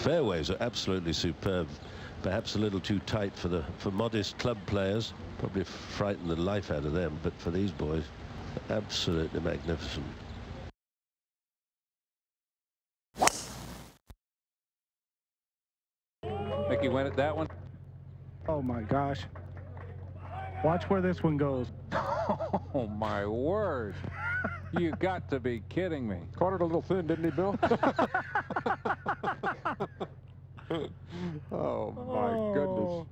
fairways are absolutely superb. Perhaps a little too tight for modest club players. Probably frighten the life out of them, but for these boys, absolutely magnificent. Mickey went at that one. Oh my gosh. Watch where this one goes. Oh my word. You got to be kidding me. Caught it a little thin, didn't he, Bill? Oh my goodness.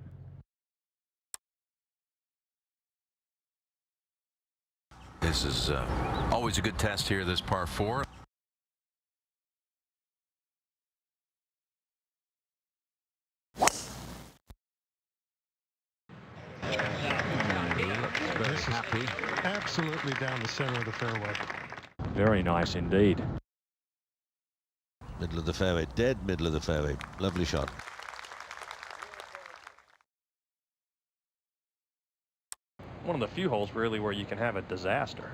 This is always a good test here, this par 4. This is absolutely down the center of the fairway. Very nice indeed. Middle of the fairway, dead middle of the fairway. Lovely shot. One of the few holes really where you can have a disaster.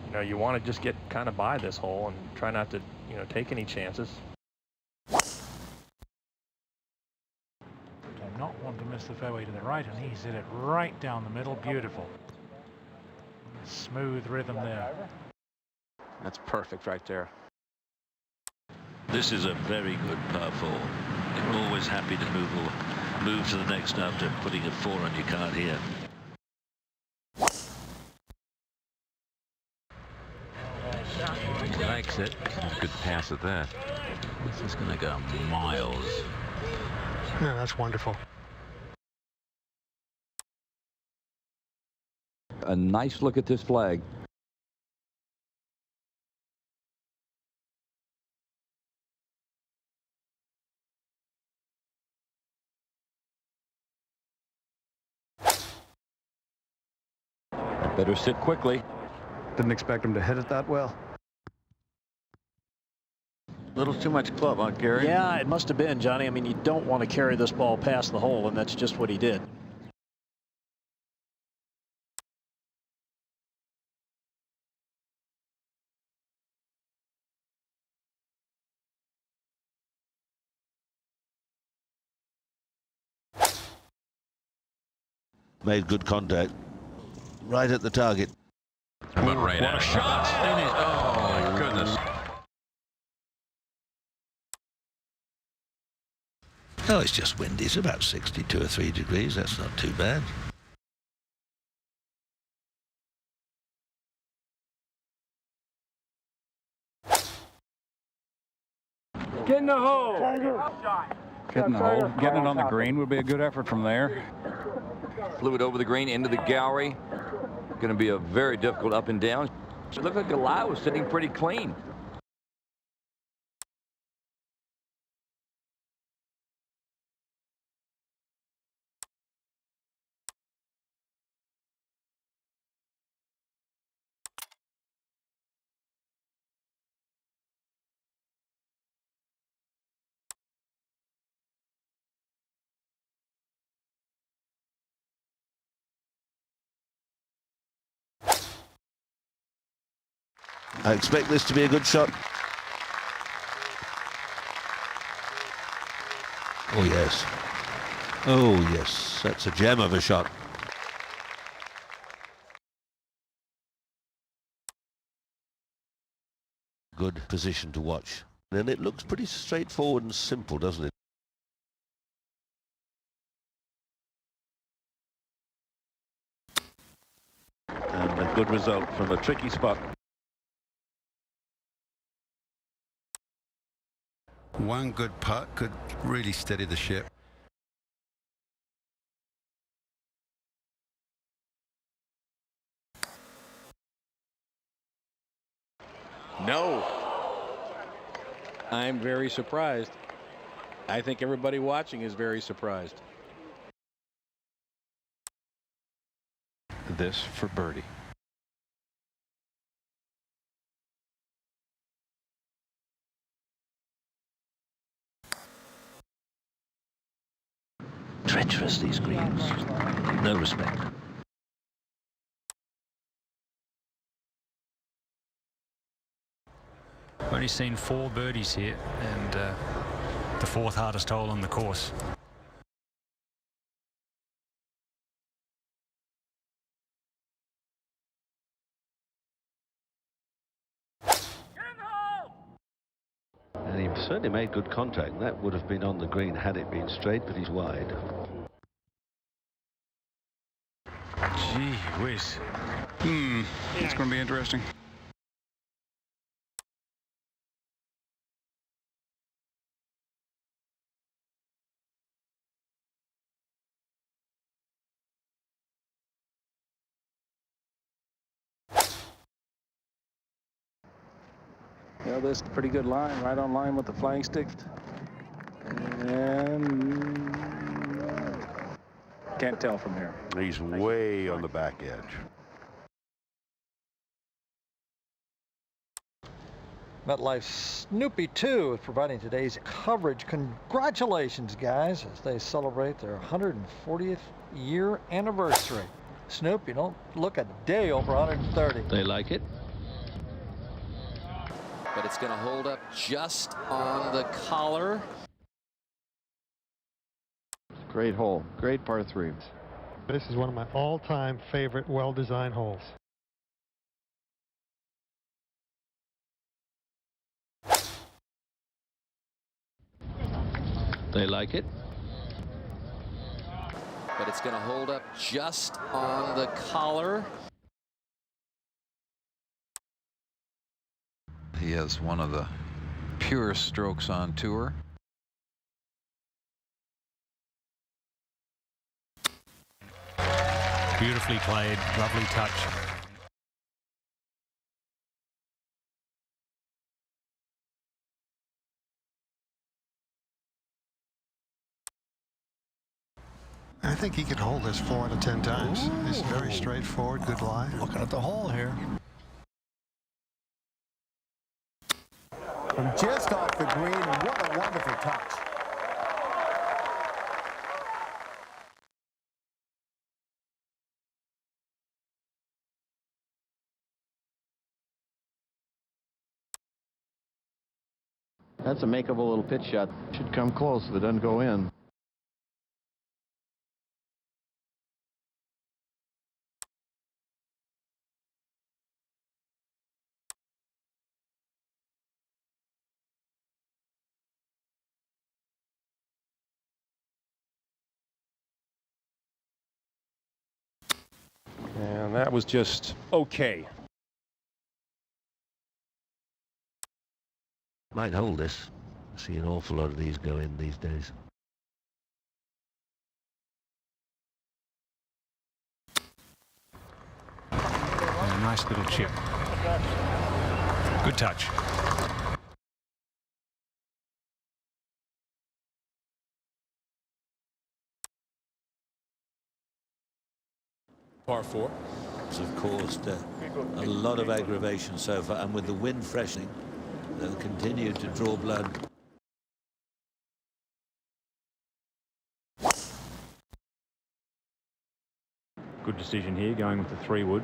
You know, you want to just get kind of by this hole and try not to, you know, take any chances. I'm not wanting to miss the fairway to the right, and he's hit it right down the middle. Beautiful. Smooth rhythm there. That's perfect right there. This is a very good par 4. You're always happy to move to the next after putting a 4 on your card here. He likes it. Good pass at that. This is going to go miles. Yeah, that's wonderful. A nice look at this flag. Better sit quickly. Didn't expect him to hit it that well. Little too much club, huh, Gary? Yeah, it must have been, Johnny. I mean, you don't want to carry this ball past the hole, and that's just what he did. Made good contact. Right at the target. But right What at a it. shot! Oh, my goodness. Oh, it's just windy. It's about 62 or 3 degrees. That's not too bad. Get in the hole. Get in the hole. Getting it on the green would be a good effort from there. Flew it over the green into the gallery. Going to be a very difficult up and down. It looked like the lie was sitting pretty clean. I expect this to be a good shot. Oh, yes. Oh, yes. That's a gem of a shot. Good position to watch. And it looks pretty straightforward and simple, doesn't it? And a good result from a tricky spot. One good putt could really steady the ship. No. I'm very surprised. I think everybody watching is very surprised. This for birdie. Treacherous, these greens. No respect. I've only seen 4 birdies here, and the fourth hardest hole on the course. And he certainly made good contact. That would have been on the green had it been straight, but he's wide. Gee whiz. It's going to be interesting. Yeah, this is a pretty good line, right on line with the flying stick. And can't tell from here. He's way on the back edge. MetLife Snoopy 2 is providing today's coverage. Congratulations, guys, as they celebrate their 140th year anniversary. Snoop, you don't look a day over 130. They like it. But it's going to hold up just on the collar. Great hole, great par 3. This is one of my all-time favorite well-designed holes. They like it. But it's going to hold up just on the collar. He has one of the purest strokes on tour. Beautifully played, lovely touch. I think he could hold this 4 out of 10 times. It's very straightforward, good lie. Looking at the hole here. From just off the green, what a wonderful touch. That's a makeable little pitch shot. Should come close if it doesn't go in. And that was just okay. Might hold this. I see an awful lot of these go in these days. A nice little chip. Good touch. Par 4. Have caused a lot of aggravation so far, and with the wind freshening, they'll continue to draw blood. Good decision here, going with the 3-wood.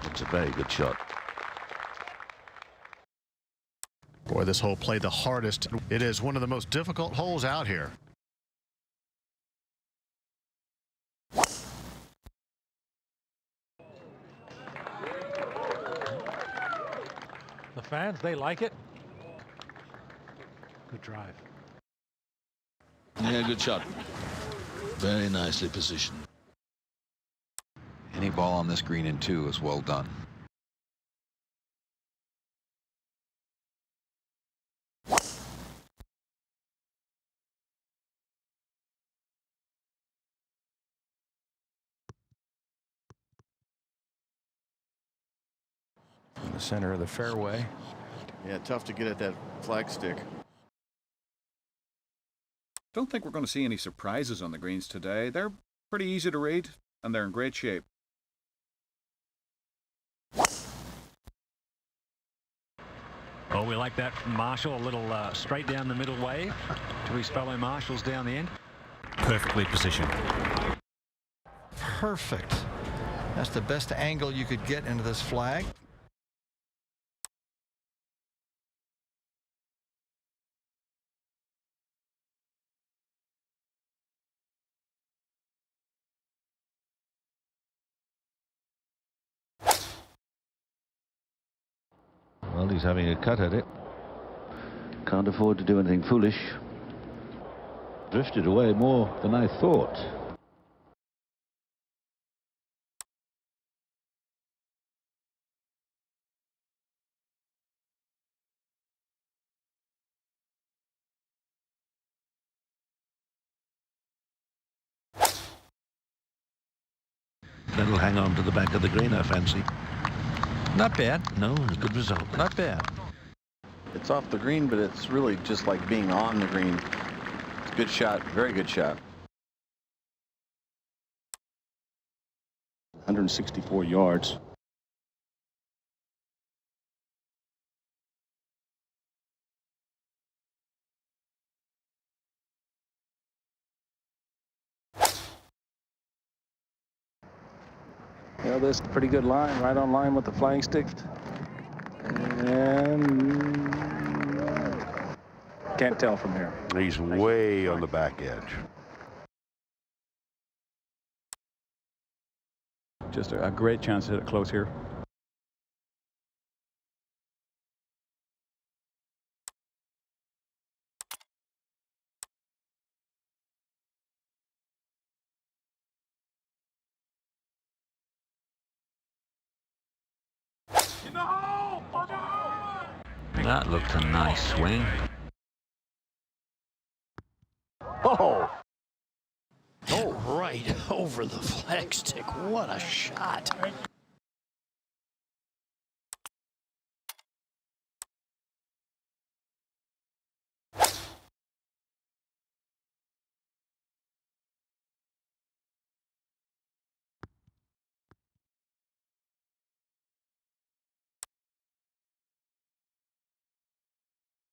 It's a very good shot. Boy, this hole played the hardest. It is one of the most difficult holes out here. The fans, they like it. Good drive. Yeah, good shot. Very nicely positioned. Any ball on this green in 2 is well done. In the center of the fairway. Yeah, tough to get at that flag stick. Don't think we're going to see any surprises on the greens today. They're pretty easy to read, and they're in great shape. Oh, we like that from Marshall. A little straight down the middle wave to his fellow Marshalls down the end. Perfectly positioned. Perfect. That's the best angle you could get into this flag. Well, he's having a cut at it. Can't afford to do anything foolish. Drifted away more than I thought. That'll hang on to the back of the green, I fancy. Not bad. No, a good result. Not bad. It's off the green, but it's really just like being on the green. It's a good shot, very good shot. 164 yards. Yeah, this is a pretty good line, right on line with the flying stick. And can't tell from here. He's way on the back edge. Just a great chance to hit it close here. That looked a nice swing. Oh! Oh, right over the flagstick. What a shot.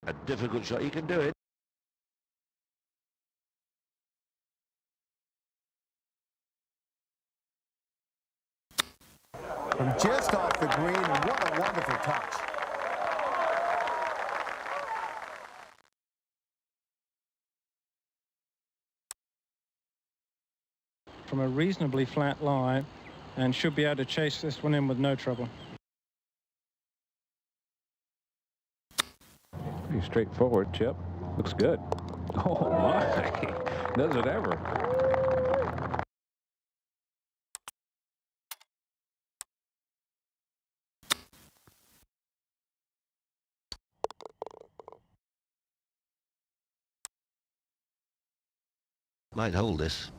A difficult shot. He can do it. From just off the green, what a wonderful touch. From a reasonably flat lie, and should be able to chase this one in with no trouble. Pretty straightforward, Chip. Looks good. Oh, my. Does it ever. Might hold this.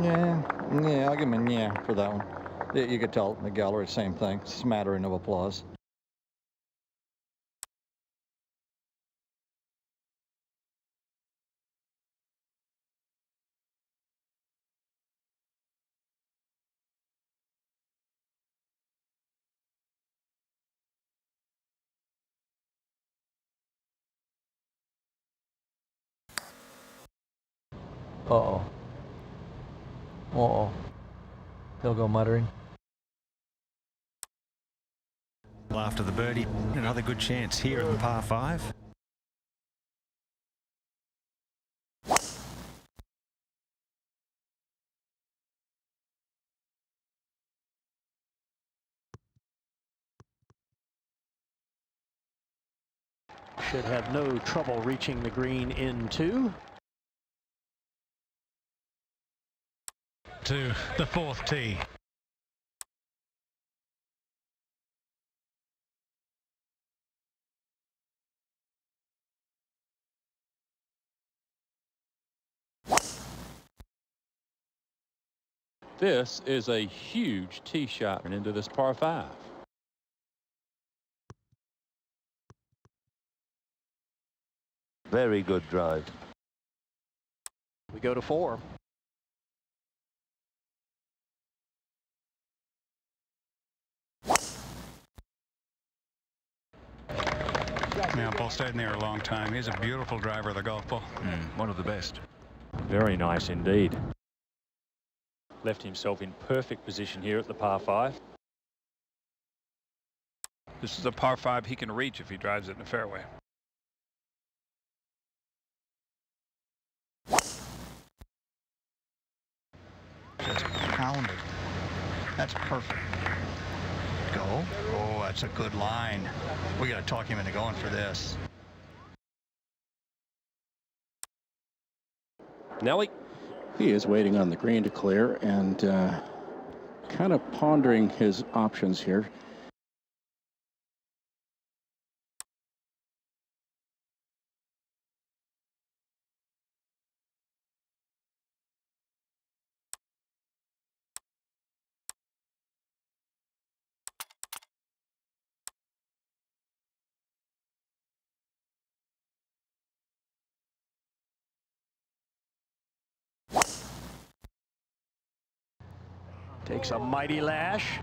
Yeah, I'll give him a yeah for that one. You could tell in the gallery, same thing, smattering of applause. Uh-oh. Uh-oh. He'll go muttering. After the birdie, another good chance here at the par 5. Should have no trouble reaching the green in 2. To the 4th tee. This is a huge tee shot into this par 5. Very good drive. We go to 4. Yeah, Paul stayed in there a long time. He's a beautiful driver of the golf ball. One of the best. Very nice indeed. Left himself in perfect position here at the par 5. This is a par 5 he can reach if he drives it in the fairway. Perfect. Go. Oh, that's a good line. We got to talk him into going for this. Nelly. He is waiting on the green to clear and kind of pondering his options here. Takes a mighty lash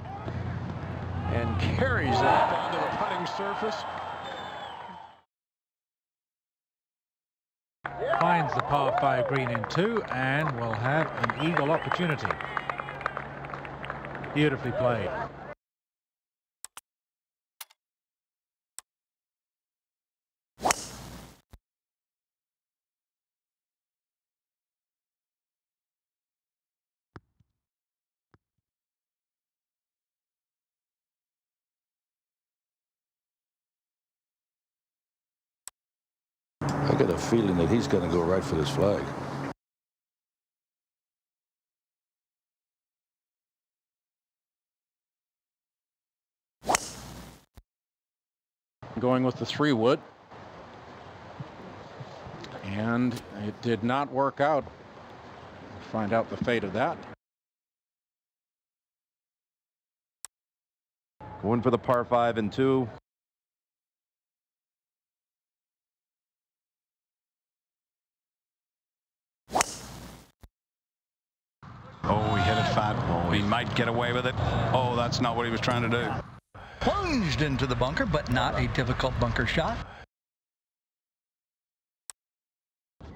and carries that onto the putting surface. Finds the par 5 green in 2 and will have an eagle opportunity. Beautifully played. I got a feeling that he's going to go right for this flag. Going with the 3-wood. And it did not work out. We'll find out the fate of that. Going for the par 5 and 2. Oh, he hit it fat. Oh, he might get away with it. Oh, that's not what he was trying to do. Plunged into the bunker, but not a difficult bunker shot.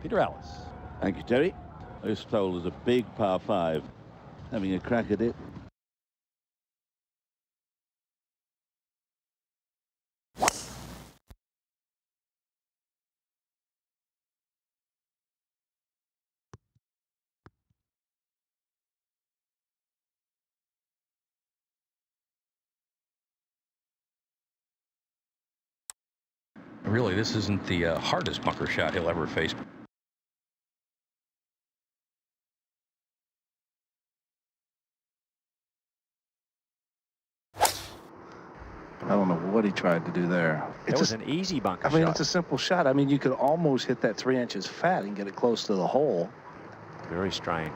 Peter Ellis. Thank you, Terry. This hole is a big par 5. Having a crack at it. Really, this isn't the hardest bunker shot he'll ever face. I don't know what he tried to do there. It was an easy bunker shot. I mean, it's a simple shot. I mean, you could almost hit that 3 inches fat and get it close to the hole. Very strange.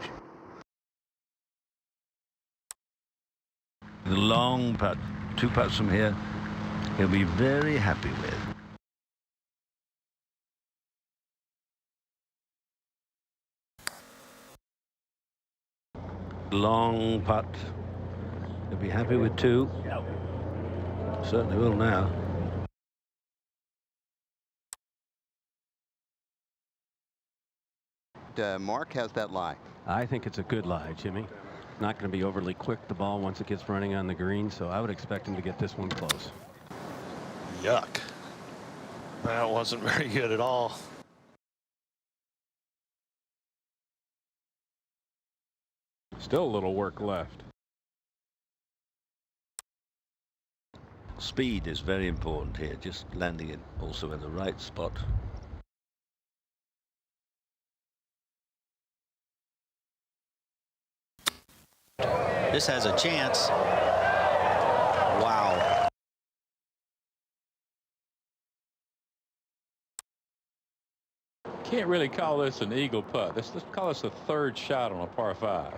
The long putt, 2 putts from here, he'll be very happy with. Long putt. He'll be happy with 2. Certainly will now. Mark has that lie. I think it's a good lie, Jimmy. Not going to be overly quick, the ball, once it gets running on the green, so I would expect him to get this one close. Yuck. That wasn't very good at all. Still a little work left. Speed is very important here, just landing it also in the right spot. This has a chance. Wow. Can't really call this an eagle putt. Let's call this a 3rd shot on a par 5.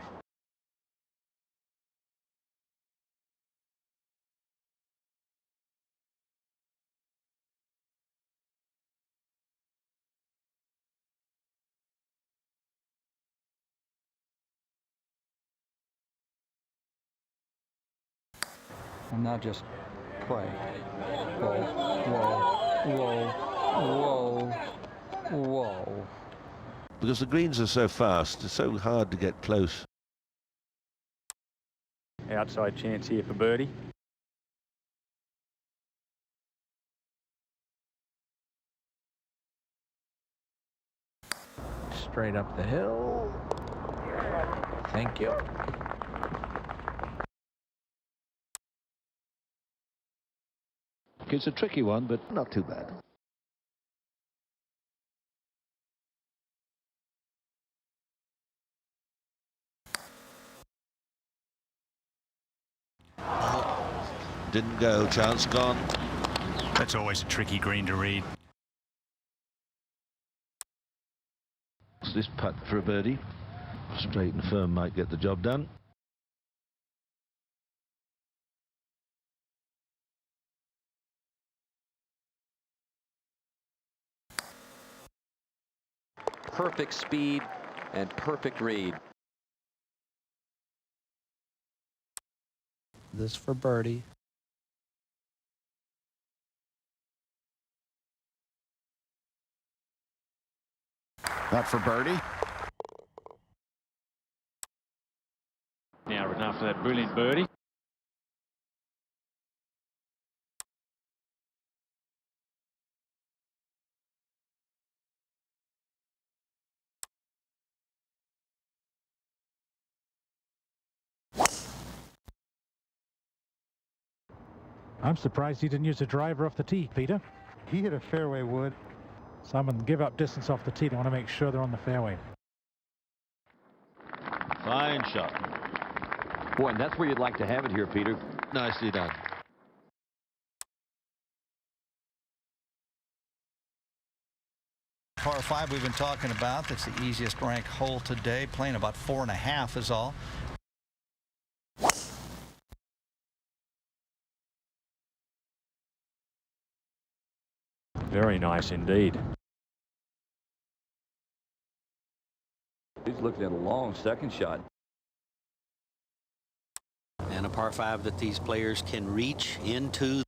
And now just pray. Whoa, whoa, whoa, whoa, whoa. Because the greens are so fast, it's so hard to get close. Outside chance here for birdie. Straight up the hill. Thank you. It's a tricky one, but not too bad. Didn't go, chance gone. That's always a tricky green to read. This putt for a birdie. Straight and firm might get the job done. Perfect speed and perfect read. This for birdie. That for birdie. Now, after that brilliant birdie. I'm surprised he didn't use a driver off the tee, Peter. He hit a fairway wood. Someone give up distance off the tee. They want to make sure they're on the fairway. Fine shot. Boy, and that's where you'd like to have it here, Peter. Nicely done. Par 5 we've been talking about. That's the easiest ranked hole today. Playing about 4.5 is all. Very nice indeed. He's looking at a long second shot. And a par 5 that these players can reach into.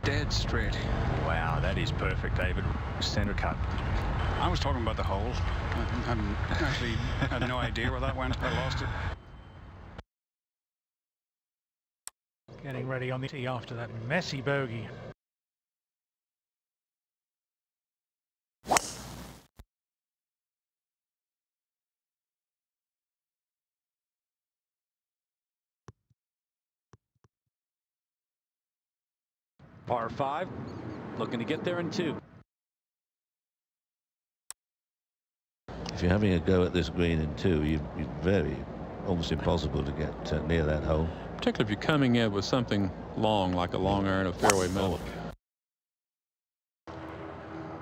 Dead straight. Wow, that is perfect, David. Center cut. I was talking about the hole. I actually had no idea where that went. I lost it. Getting ready on the tee after that messy bogey. Par 5, looking to get there in 2. If you're having a go at this green in 2, you're almost impossible to get near that hole. Particularly if you're coming in with something long, like a long iron of fairway middle.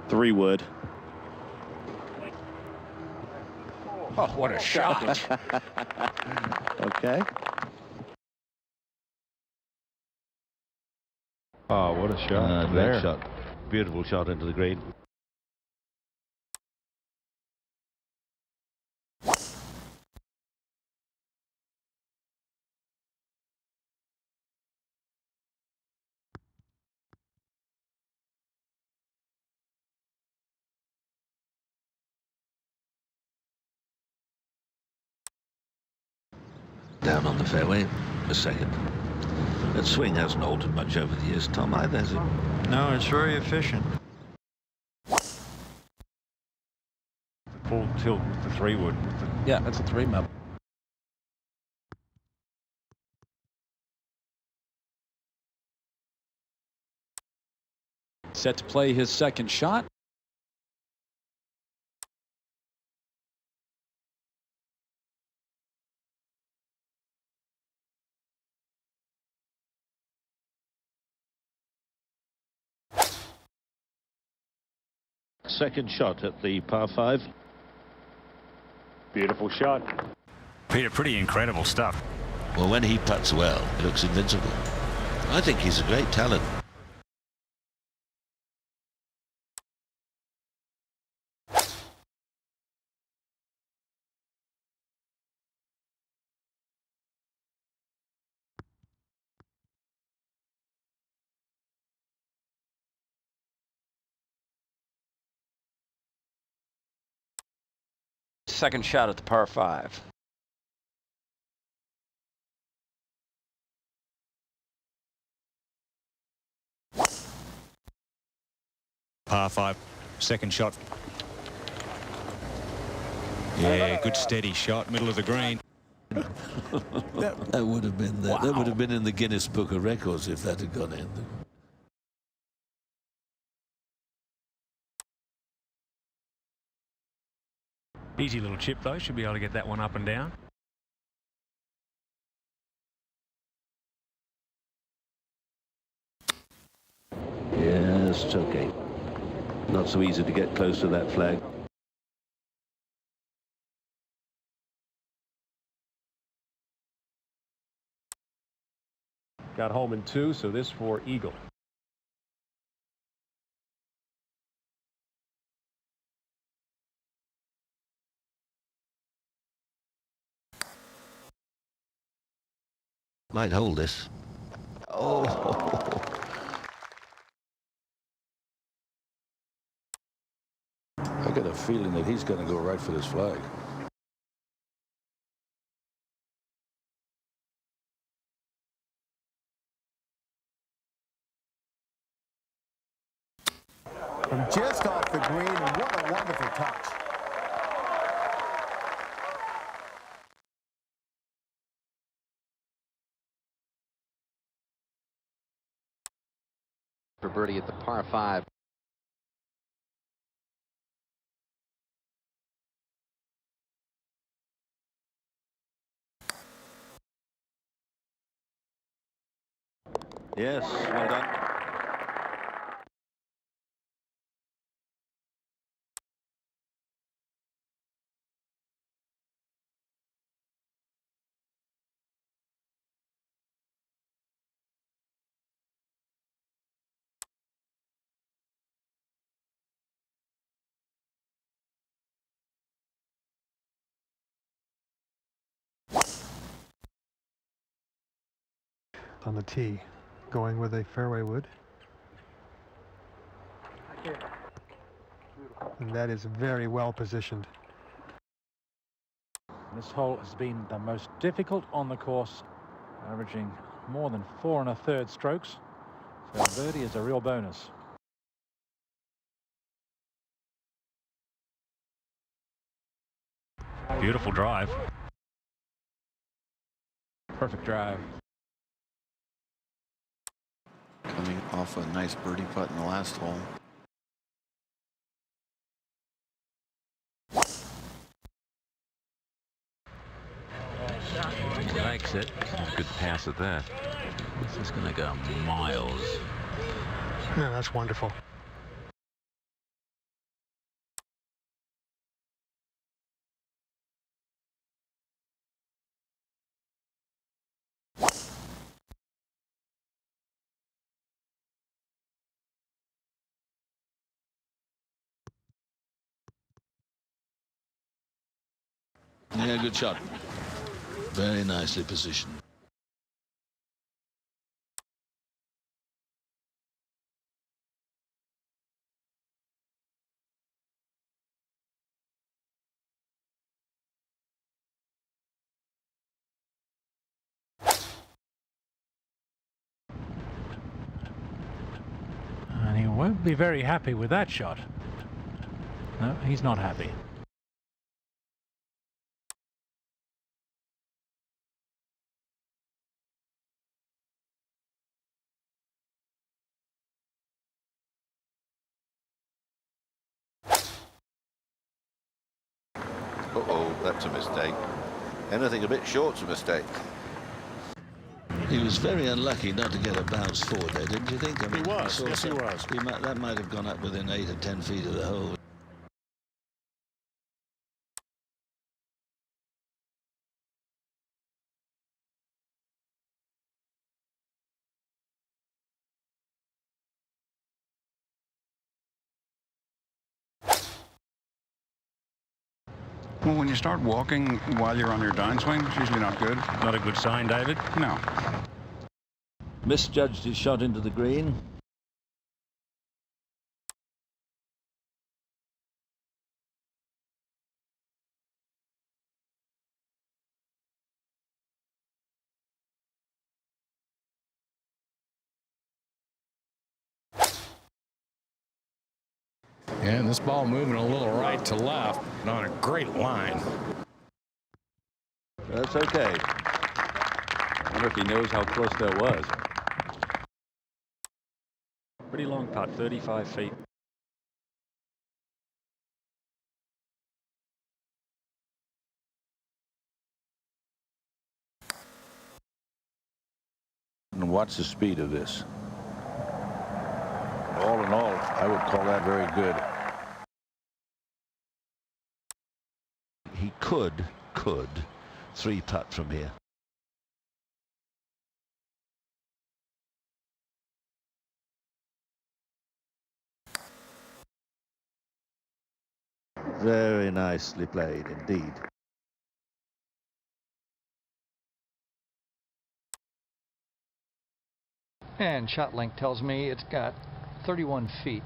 3 wood. Oh, what a shot. Okay. Oh, what a shot. Great shot. Beautiful shot into the green. Down on the fairway, a second. That swing hasn't altered much over the years, Tom, either, has it? No, it's very efficient. Full tilt with the 3 wood. Yeah, that's a 3 mil. Set to play his second shot. Second shot at the par 5. Beautiful shot. Peter, pretty incredible stuff. Well, when he putts well, he looks invincible. I think he's a great talent. Second shot at the par 5. Par 5, second shot. Yeah, good steady shot, middle of the green. That would have been that. That would have been in the Guinness Book of Records if that had gone in. Easy little chip though, should be able to get that one up and down. Yes, it's okay. Not so easy to get close to that flag. Got home in 2, so this for eagle. Might hold this. Oh. I get a feeling that he's going to go right for this flag. From just off the green, and what a wonderful touch. For birdie at the par 5. Yes, well done. On the tee, going with a fairway wood. And that is very well positioned. This hole has been the most difficult on the course, averaging more than 4 1/3 strokes. So birdie is a real bonus. Beautiful drive. Perfect drive. Coming off a nice birdie putt in the last hole. He likes it. Good pass at that. This is going to go miles. Yeah, that's wonderful. Yeah, good shot. Very nicely positioned. And he won't be very happy with that shot. No, he's not happy. Uh-oh, that's a mistake. Anything a bit short's a mistake. He was very unlucky not to get a bounce forward there, didn't you think? I mean, He was, yes, he was. That might have gone up within 8 or 10 feet of the hole. Well, when you start walking while you're on your downswing, it's usually not good. Not a good sign, David. No. Misjudged his shot into the green. And this ball moving a little right to left on a great line. That's okay. I wonder if he knows how close that was. Pretty long putt, 35 feet. And watch the speed of this. All in all, I would call that very good. He could three putt from here. Very nicely played indeed. And shot length tells me it's got 31 feet.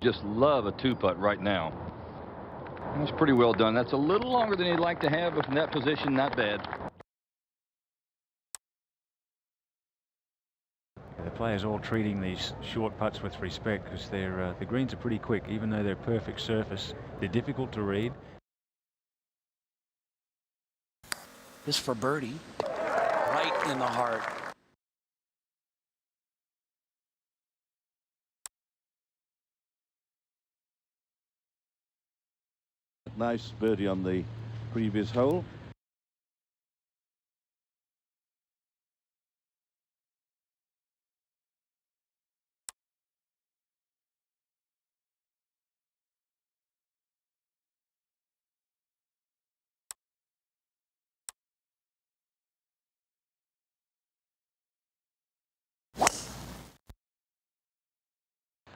Just love a two-putt right now. That's pretty well done. That's a little longer than he'd like to have, but from that position, not bad. The players all treating these short putts with respect because the greens are pretty quick, even though they're perfect surface. They're difficult to read. This for birdie. Right in the heart. Nice birdie on the previous hole.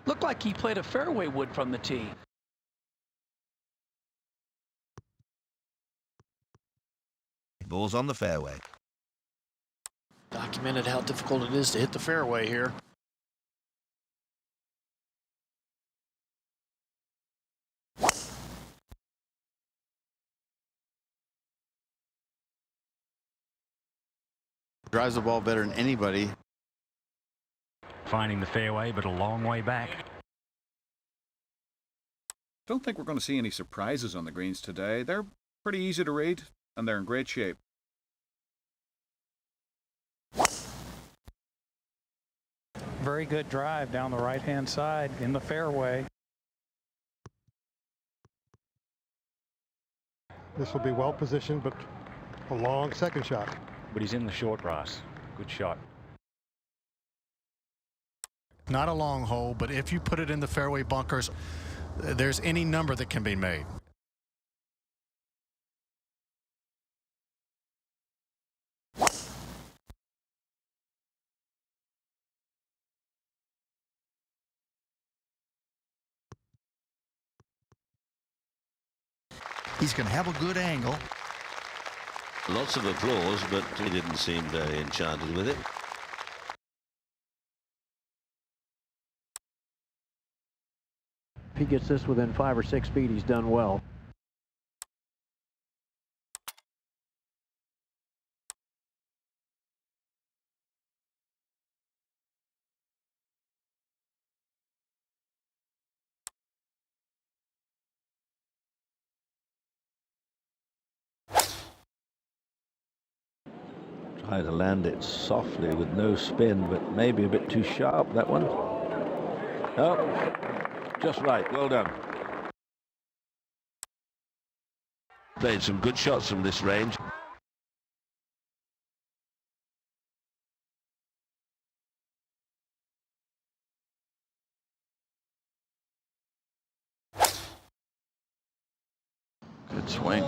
Looked like he played a fairway wood from the tee. Ball's on the fairway. Documented how difficult it is to hit the fairway here. Drives the ball better than anybody. Finding the fairway, but a long way back. Don't think we're going to see any surprises on the greens today. They're pretty easy to read, and they're in great shape. Very good drive down the right-hand side in the fairway. This will be well positioned, but a long second shot. But he's in the short grass. Good shot. Not a long hole, but if you put it in the fairway bunkers, there's any number that can be made. He's going to have a good angle. Lots of applause, but he didn't seem very enchanted with it. If he gets this within 5 or 6 feet, he's done well. Try to land it softly with no spin, but maybe a bit too sharp, that one. Oh, just right. Well done. Played some good shots from this range. Good swing.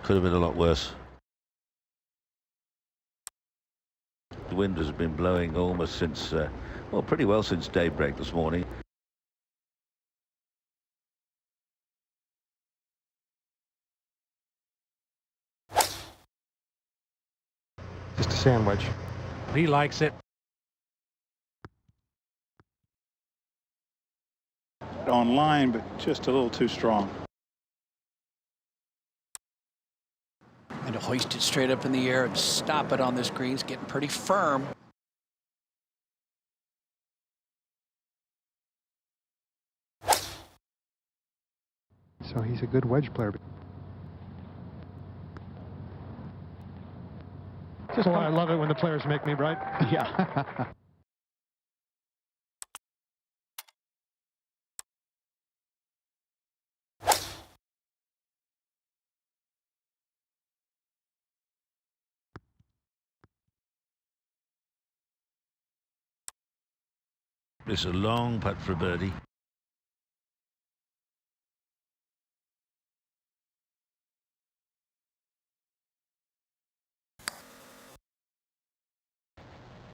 Could have been a lot worse. The wind has been blowing almost since, well, pretty well since daybreak this morning. Just a sandwich. He likes it. On line, but just a little too strong. And to hoist it straight up in the air and stop it on this green. It's getting pretty firm. So he's a good wedge player. Just I love it when the players make me right. Yeah. It's a long putt for a birdie.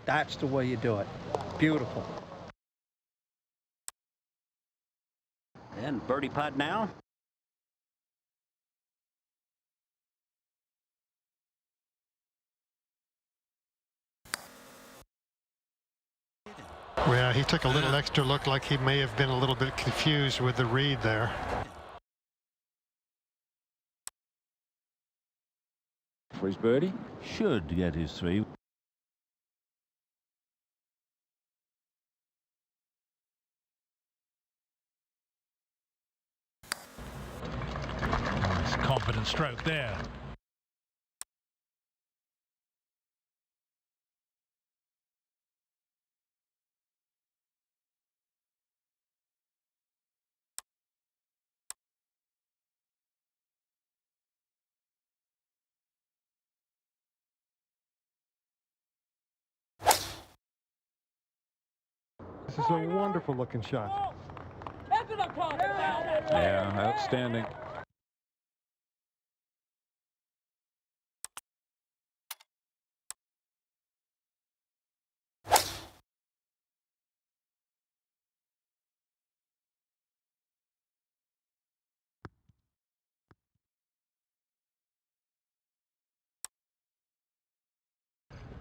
That's the way you do it. Beautiful. And birdie putt now. Yeah, he took a little extra look, like he may have been a little bit confused with the read there. For his birdie. Should get his 3. Nice confident stroke there. This is a wonderful looking shot. Yeah, outstanding.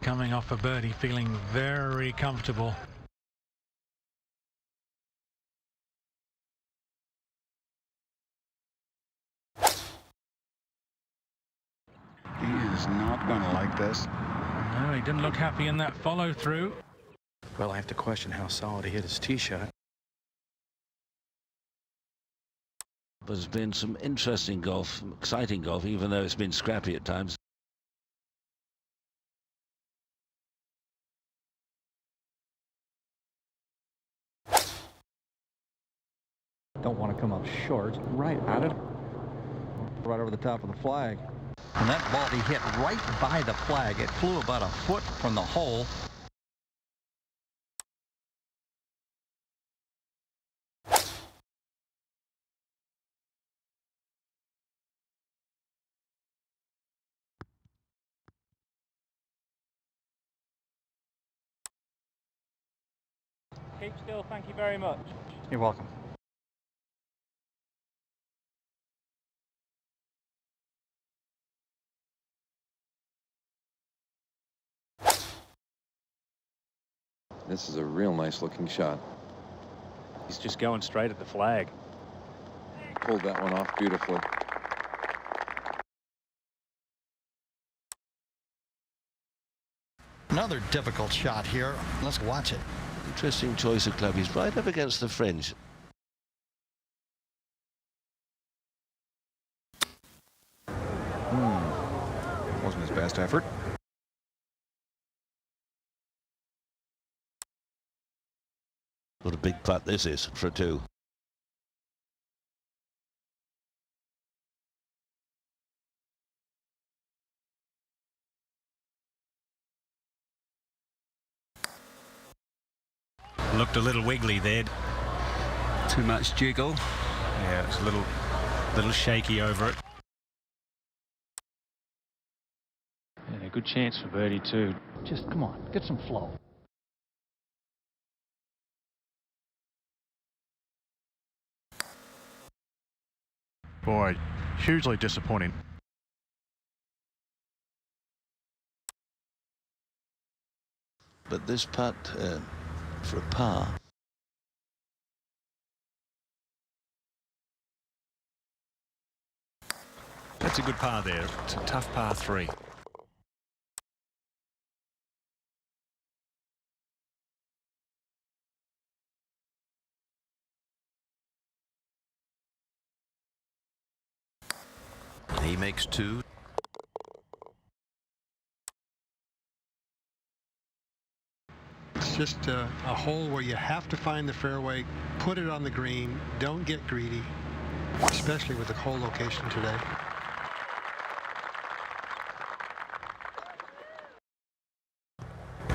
Coming off a birdie, feeling very comfortable. He is not going to like this. No, he didn't look happy in that follow through. Well, I have to question how solid he hit his tee shot. There's been some interesting golf, exciting golf, even though it's been scrappy at times. Don't want to come up short. Right at it. Right over the top of the flag. And that ball, he hit right by the flag. It flew about a foot from the hole. Keep still, thank you very much. You're welcome. This is a real nice looking shot. He's just going straight at the flag. Pulled that one off beautifully. Another difficult shot here. Let's watch it. Interesting choice of club. He's right up against the fringe. Wasn't his best effort. What a big putt this is for a 2. Looked a little wiggly there. Too much jiggle. Yeah, it's a little shaky over it. Yeah, good chance for birdie too. Just come on, get some flow. Boy, hugely disappointing. But this putt for a par. That's a good par there. It's a tough par 3. He makes 2. It's just a hole where you have to find the fairway, put it on the green, don't get greedy, especially with the hole location today.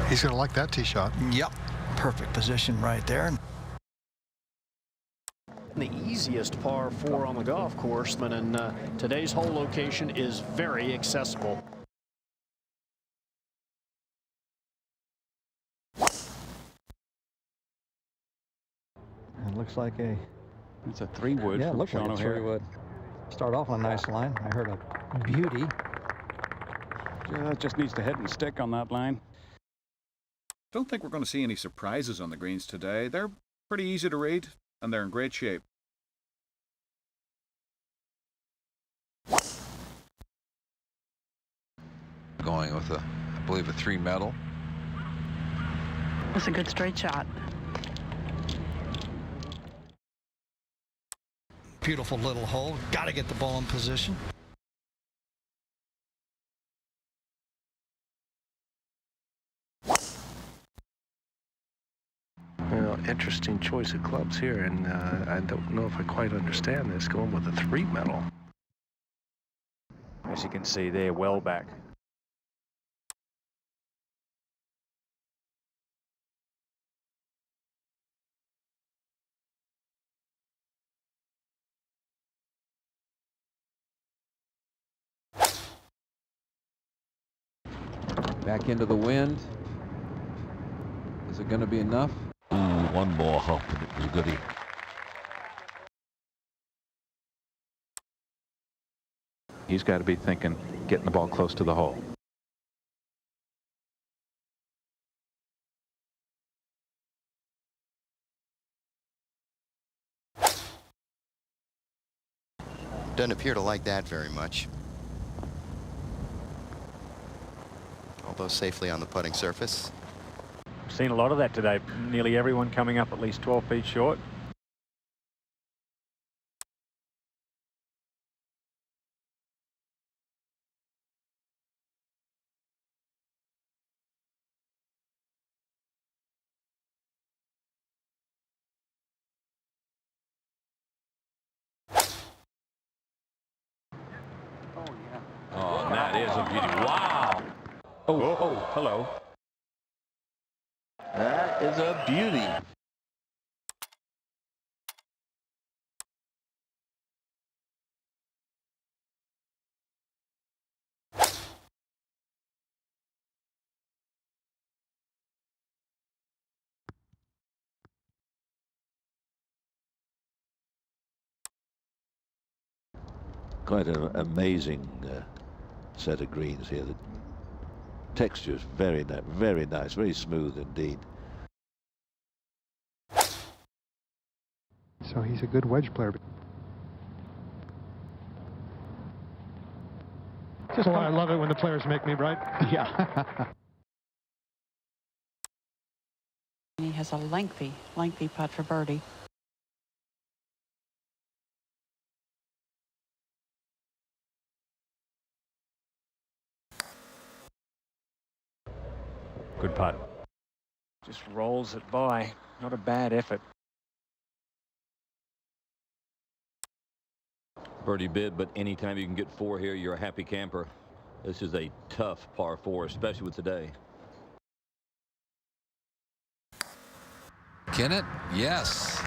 He's going to like that tee shot. Yep. Perfect position right there. The easiest par 4 on the golf course, but in today's hole location is very accessible. It looks like a... It's a 3-wood. Yeah, it looks like Sean a O'Hare. 3-wood. Start off on a nice line. I heard a beauty. Just needs to hit and stick on that line. Don't think we're going to see any surprises on the greens today. They're pretty easy to read, and they're in great shape. Going with I believe a 3 metal. That's a good straight shot. Beautiful little hole. Got to get the ball in position. Well, interesting choice of clubs here, and I don't know if I quite understand this, going with a 3 metal. As you can see there, well back. Back into the wind. Is it going to be enough? Ooh, one more hop and it was a goodie. He's got to be thinking, getting the ball close to the hole. Doesn't appear to like that very much. Although safely on the putting surface. We've seen a lot of that today. Nearly everyone coming up at least 12 feet short. Oh, that is a beauty. Wow. Oh, hello. That is a beauty. Quite an amazing set of greens here. The texture is very nice, very smooth indeed. So he's a good wedge player. Just I love it when the players make me right. Yeah. He has a lengthy putt for birdie. Good putt. Just rolls it by. Not a bad effort. Birdie bid, but anytime you can get 4 here, you're a happy camper. This is a tough par 4, especially with today. Can it? Yes.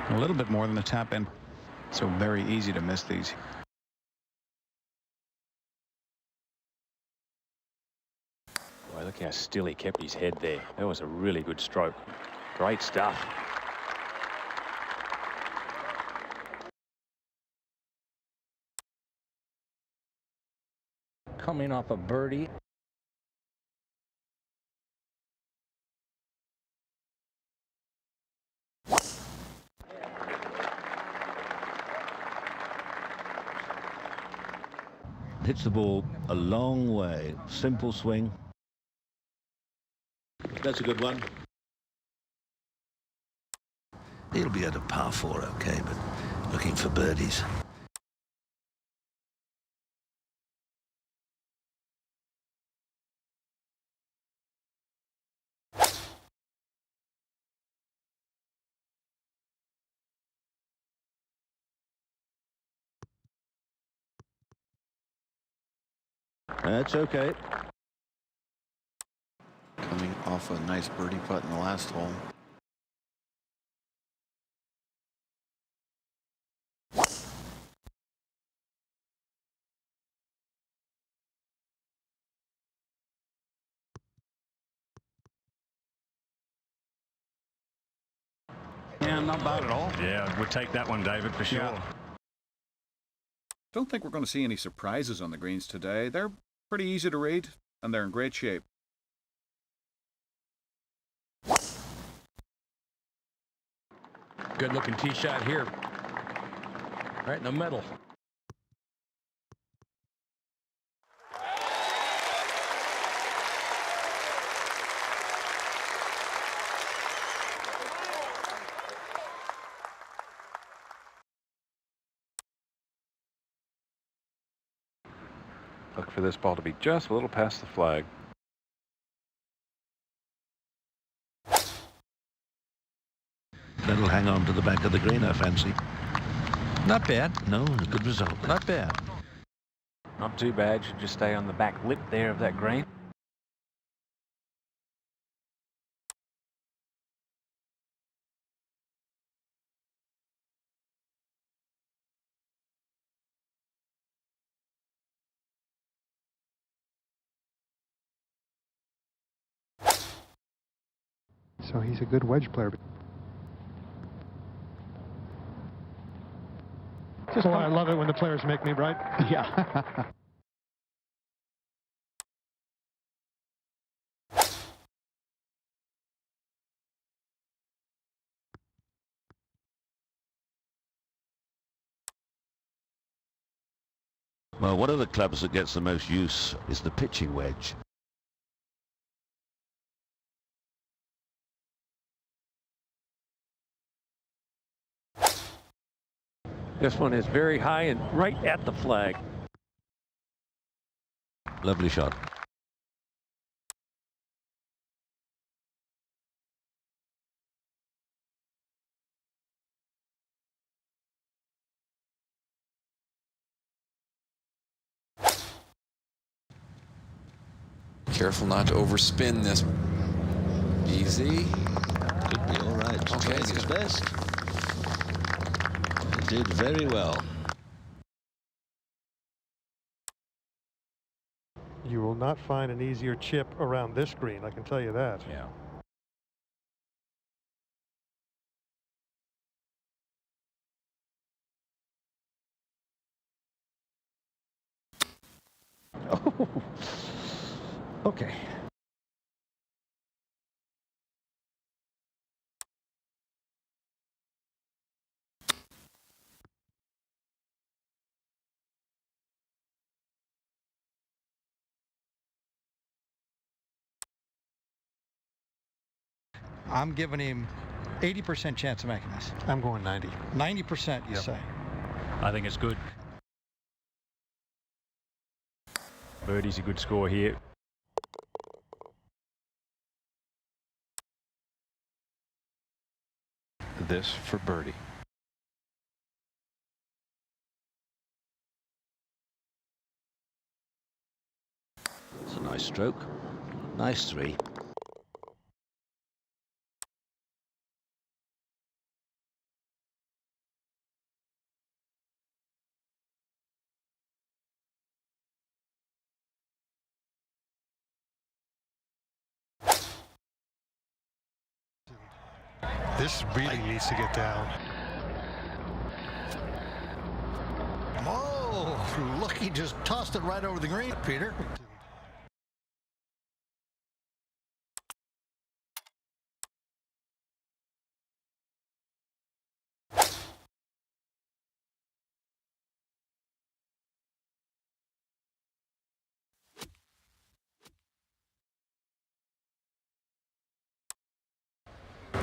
A little bit more than a tap in, so very easy to miss these. Boy, look how still he kept his head there. That was a really good stroke. Great stuff. coming off a birdie. Hits the ball a long way. Simple swing. That's a good one. He'll be at a par 4, okay, but looking for birdies. That's okay. Coming off a nice birdie putt in the last hole. Yeah, not bad at all. Yeah, we'll take that one, David, for sure. Yeah. Don't think we're going to see any surprises on the greens today. They're pretty easy to read, and they're in great shape. Good looking tee shot here. Right in the middle. Look for this ball to be just a little past the flag. That'll hang on to the back of the green, I fancy. Not bad. No, a good result. Not bad. Not too bad. Should just stay on the back lip there of that green. So he's a good wedge player. Just I love it when the players make me right. Yeah. Well, one of the clubs that gets the most use is the pitching wedge. This one is very high and right at the flag. Lovely shot. Careful not to overspin this. Easy. Could be all right. Okay, Trying his best. He did very well. You will not find an easier chip around this green, I can tell you that. Yeah. Oh. Okay. I'm giving him 80% chance of making this. I'm going 90. 90%, you say? I think it's good. Birdie's a good score here. This for birdie. It's a nice stroke. Nice three. This really needs to get down. Oh! Oh, look, he just tossed it right over the green, Peter.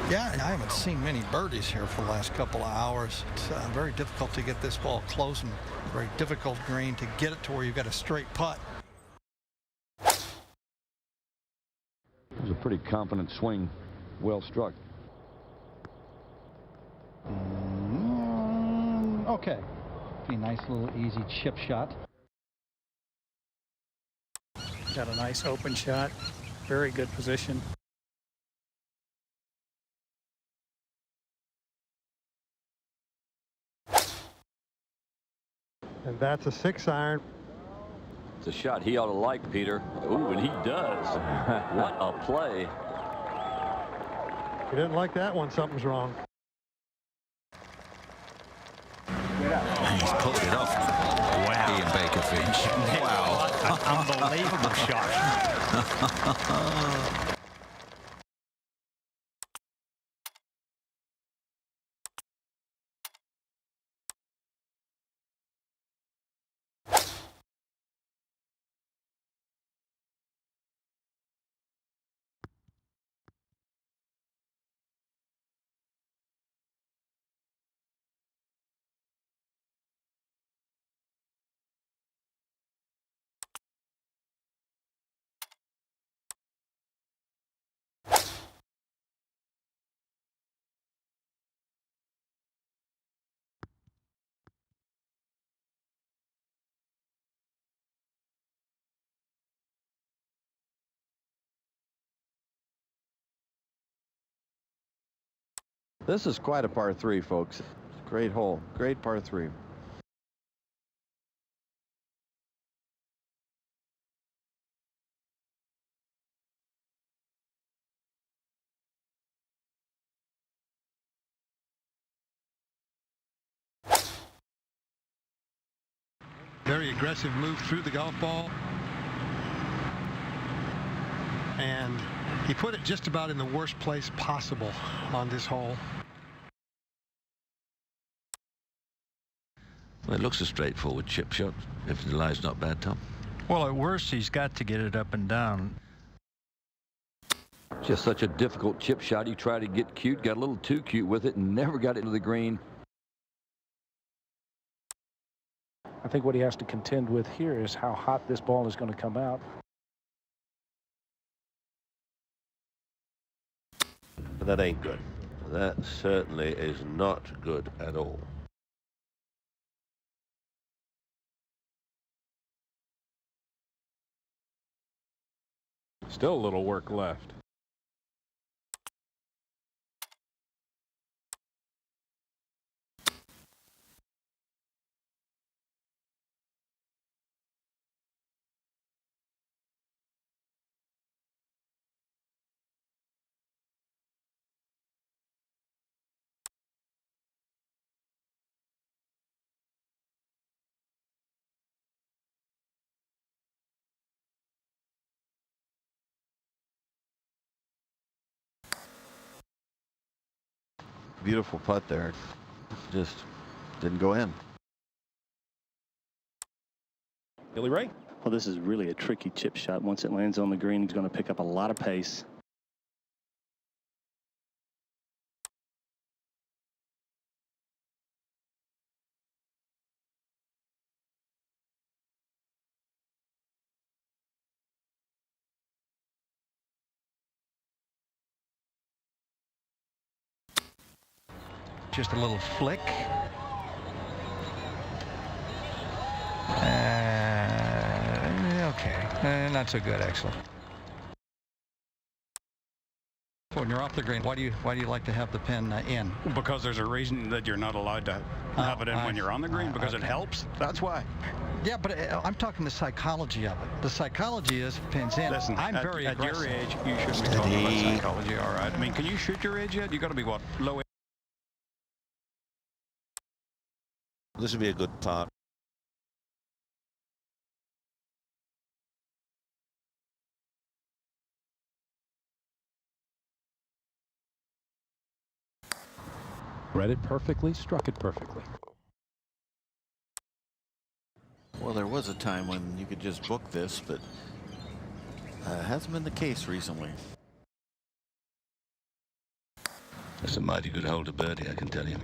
Yeah, I haven't seen many birdies here for the last couple of hours. It's very difficult to get this ball close and very difficult green to get it to where you've got a straight putt. It was a pretty confident swing, well struck. Okay. Be a nice little easy chip shot. Got a nice open shot. Very good position. And that's a 6-iron. It's a shot he ought to like, Peter. Ooh, and he does. What a play. If you didn't like that one, something's wrong. And he's pulled it off. Wow. Ian Baker Finch. Wow. An unbelievable shot. This is quite a par 3, folks. Great hole. Great par 3. Very aggressive move through the golf ball. And he put it just about in the worst place possible on this hole. Well, it looks a straightforward chip shot, if the lie's not bad, Tom. Well, at worst, he's got to get it up and down. Just such a difficult chip shot. He tried to get cute, got a little too cute with it, and never got it into the green. I think what he has to contend with here is how hot this ball is going to come out. But that ain't good. That certainly is not good at all. Still a little work left. Beautiful putt there. Just didn't go in. Billy Ray? Well, this is really a tricky chip shot. Once it lands on the green, he's going to pick up a lot of pace. Just a little flick. Okay, not so good, actually. When you're off the green, why do you like to have the pin in? Because there's a reason that you're not allowed to have it in when you're on the green, because it helps. That's why. Yeah, but I'm talking the psychology of it. The psychology is pins in. Listen, I'm very aggressive. At your age, you shouldn't be talking about psychology, all right? I mean, can you shoot your age yet? You got to be, what, low? This would be a good part. Read it perfectly, struck it perfectly. Well, there was a time when you could just book this, but hasn't been the case recently. That's a mighty good hole to birdie, I can tell you.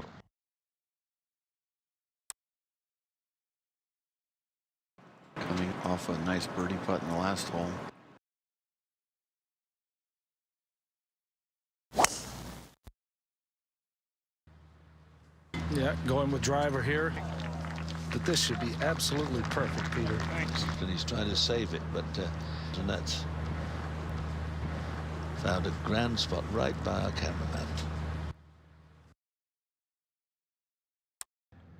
Coming off a nice birdie putt in the last hole. Yeah, going with driver here. But this should be absolutely perfect, Peter. Thanks. And he's trying to save it, but and that's found a grand spot right by our cameraman.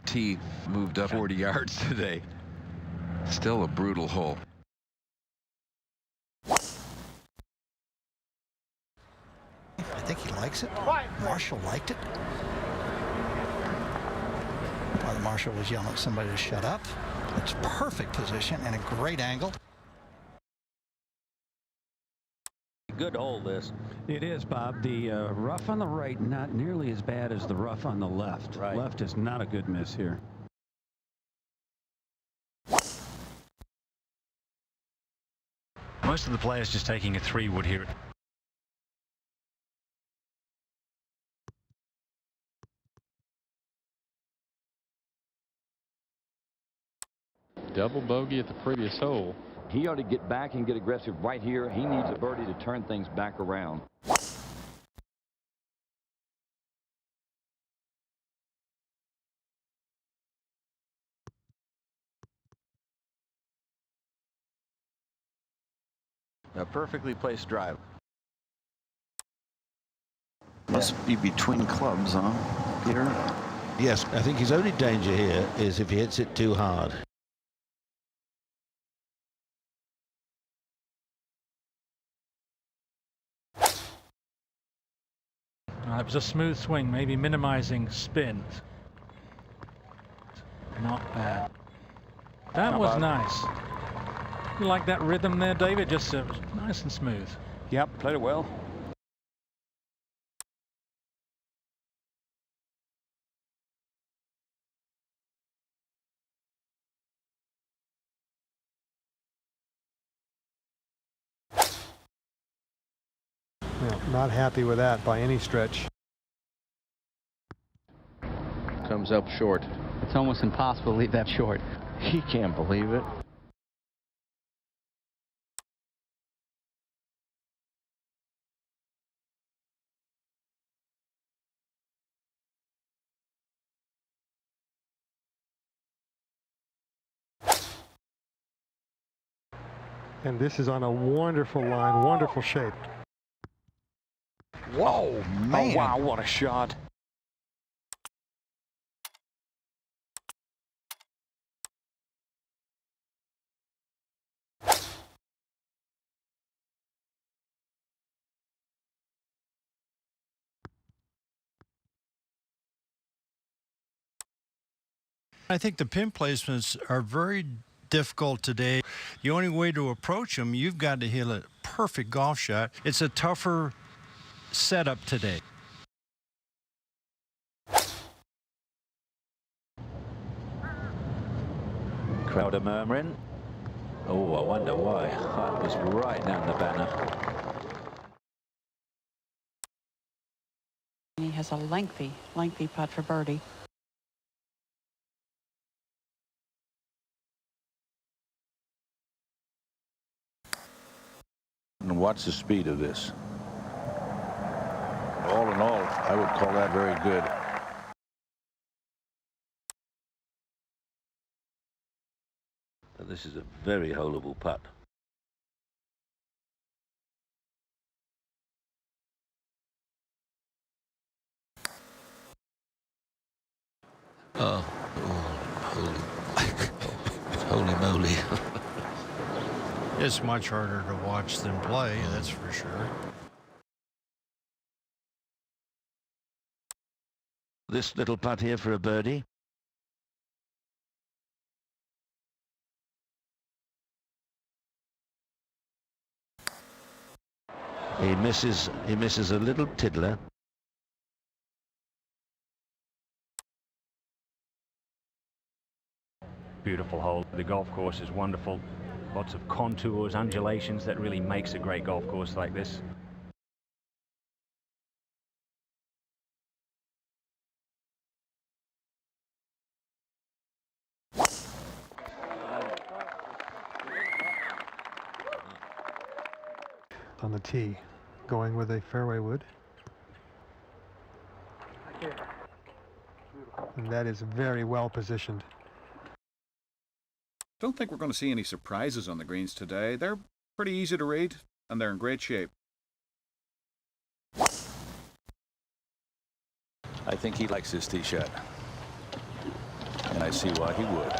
Tee moved up 40 yards today. Still a brutal hole. I think he likes it. Marshall liked it. While the marshal was yelling at somebody to shut up. It's perfect position and a great angle. Good hole, this. It is, Bob. The rough on the right, not nearly as bad as the rough on the left. Right. Left is not a good miss here. Most of the players just taking a 3-wood here. Double bogey at the previous hole. He ought to get back and get aggressive right here. He needs a birdie to turn things back around. A perfectly placed drive. Must be between clubs, huh, Peter? Yes, I think his only danger here is if he hits it too hard. It was a smooth swing, maybe minimizing spin. Not bad. That was nice. You like that rhythm there, David? Just nice and smooth. Yep, played it well. Yeah, not happy with that by any stretch. Comes up short. It's almost impossible to leave that short. He can't believe it. And this is on a wonderful line, wonderful shape. Whoa, man. Oh, wow, what a shot. I think the pin placements are very difficult today. The only way to approach them, you've got to hit a perfect golf shot. It's a tougher setup today. Crowd are murmuring. Oh, I wonder why. That was right down the banner. He has a lengthy putt for birdie. And what's the speed of this? All in all, I would call that very good. This is a very holeable putt. Holy moly. It's much harder to watch than play, that's for sure. This little putt here for a birdie. He misses a little tiddler. beautiful hole. The golf course is wonderful. Lots of contours, undulations. That really makes a great golf course like this. On the tee, going with a fairway wood. And that is very well positioned. Don't think we're going to see any surprises on the greens today. They're pretty easy to read, and they're in great shape. I think he likes his tee shot. And I see why he would.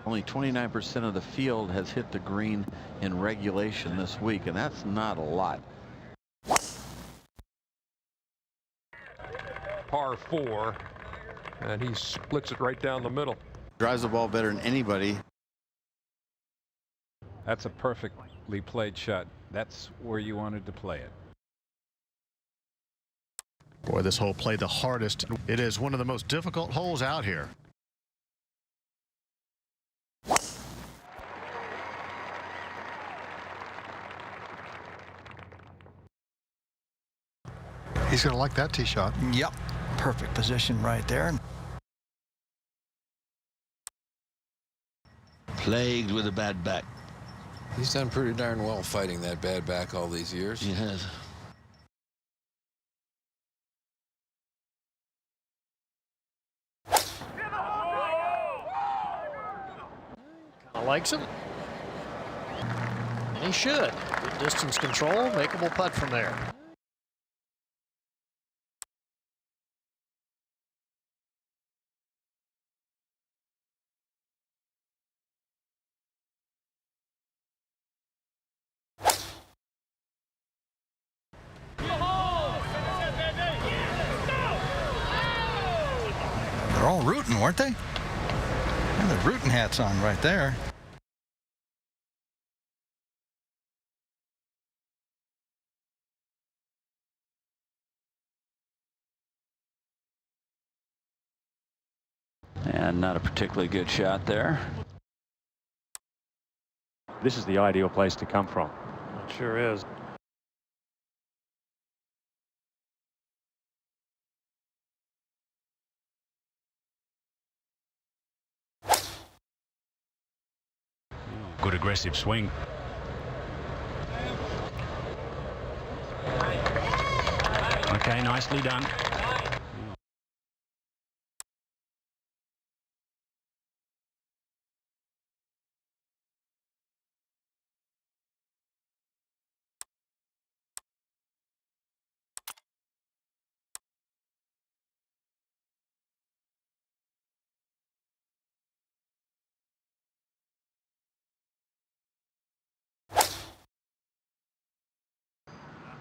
Only 29% of the field has hit the green in regulation this week, and that's not a lot. Par 4, and he splits it right down the middle. Drives the ball better than anybody. That's a perfectly played shot. That's where you wanted to play it. Boy, this hole played the hardest. It is one of the most difficult holes out here. He's going to like that tee shot. Yep. Perfect position right there. Plagued with a bad back. He's done pretty darn well fighting that bad back all these years. He has. Likes it. And he should. Good distance control, makeable putt from there. They're all rooting, weren't they? And the rooting hats on right there. And not a particularly good shot there. This is the ideal place to come from. It sure is. Good aggressive swing. Okay, nicely done.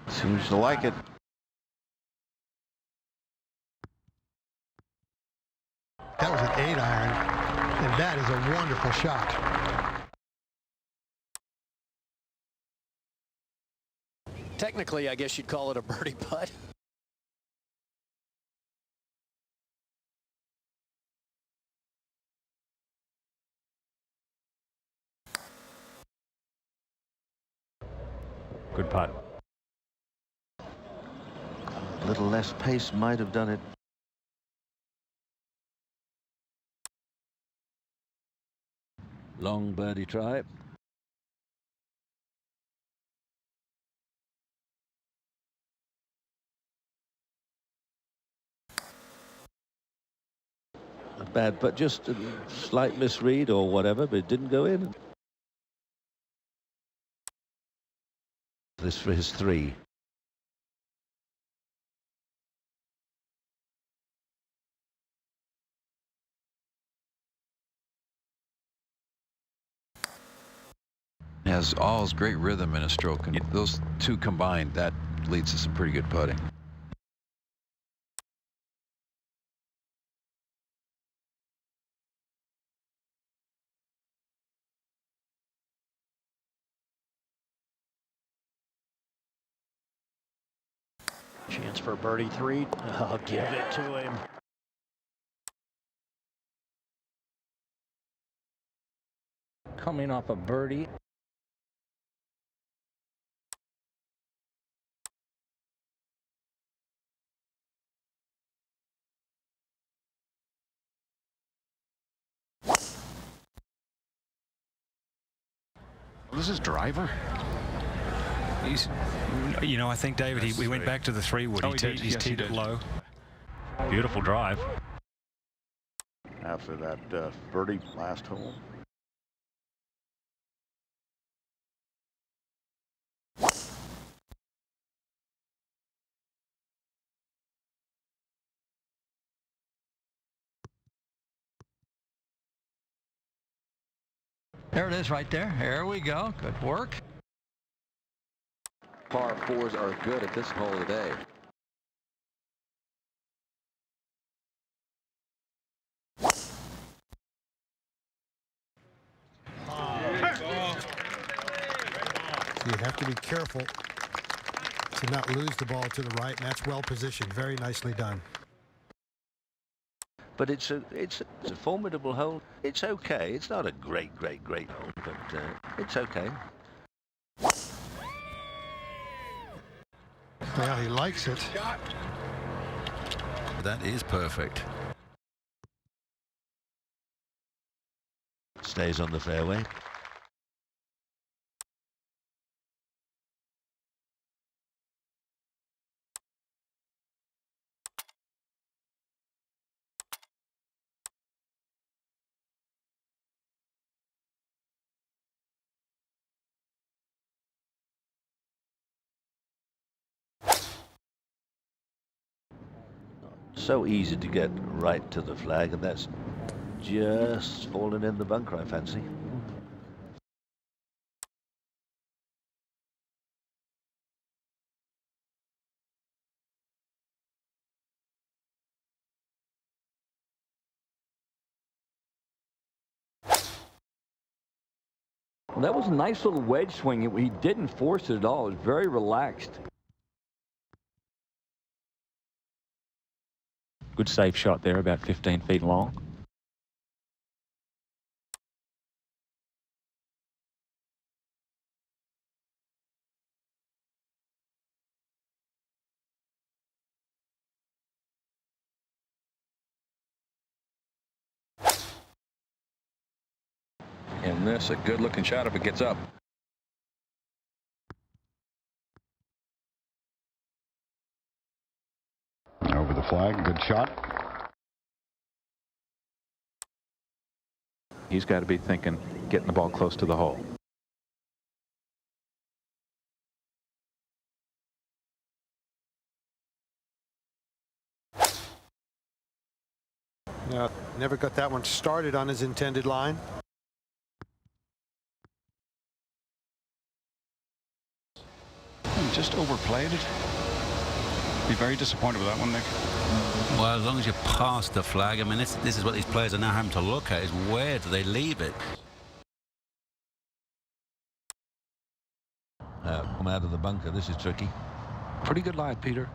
Seems to like it. That was an 8-iron, and that is a wonderful shot. Technically, I guess you'd call it a birdie putt. Good putt. A little less pace might have done it. Long birdie try. Not bad, but just a slight misread or whatever, but it didn't go in. This for his 3. Has All's great rhythm in his stroke, and those two combined, that leads to some pretty good putting. chance for birdie 3. I'll give it to him. Coming off a birdie. This is driver. He's, you know, I think, David, he went back to the 3-wood. He's teed it low. Beautiful drive. After that birdie last hole. There it is right there. There we go. Good work. Par 4s are good at this hole today. So you have to be careful to not lose the ball to the right, and that's well positioned. Very nicely done. But it's a formidable hole. It's okay. It's not a great hole, but it's okay. Well, he likes it. That is perfect. Stays on the fairway. So easy to get right to the flag, and that's just fallen in the bunker, I fancy. Well, that was a nice little wedge swing. He didn't force it at all. It was very relaxed. Good safe shot there, about 15 feet long. And this, a good-looking shot if it gets up. Over the flag, good shot. He's got to be thinking, getting the ball close to the hole. No, never got that one started on his intended line. Just overplayed it. Be very disappointed with that one, Nick. Well, as long as you pass the flag, I mean, this is what these players are now having to look at, is where do they leave it? Come out of the bunker. This is tricky. Pretty good lie, Peter.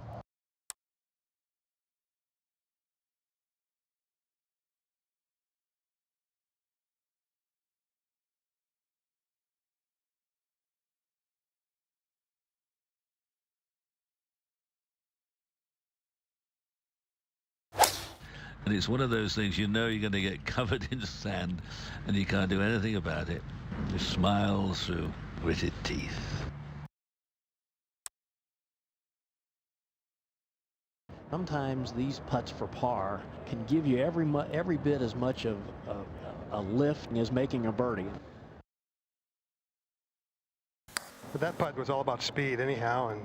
And it's one of those things, you know, you're going to get covered in sand and you can't do anything about it. Just smile through gritted teeth. Sometimes these putts for par can give you every bit as much of a lift as making a birdie. But that putt was all about speed anyhow, and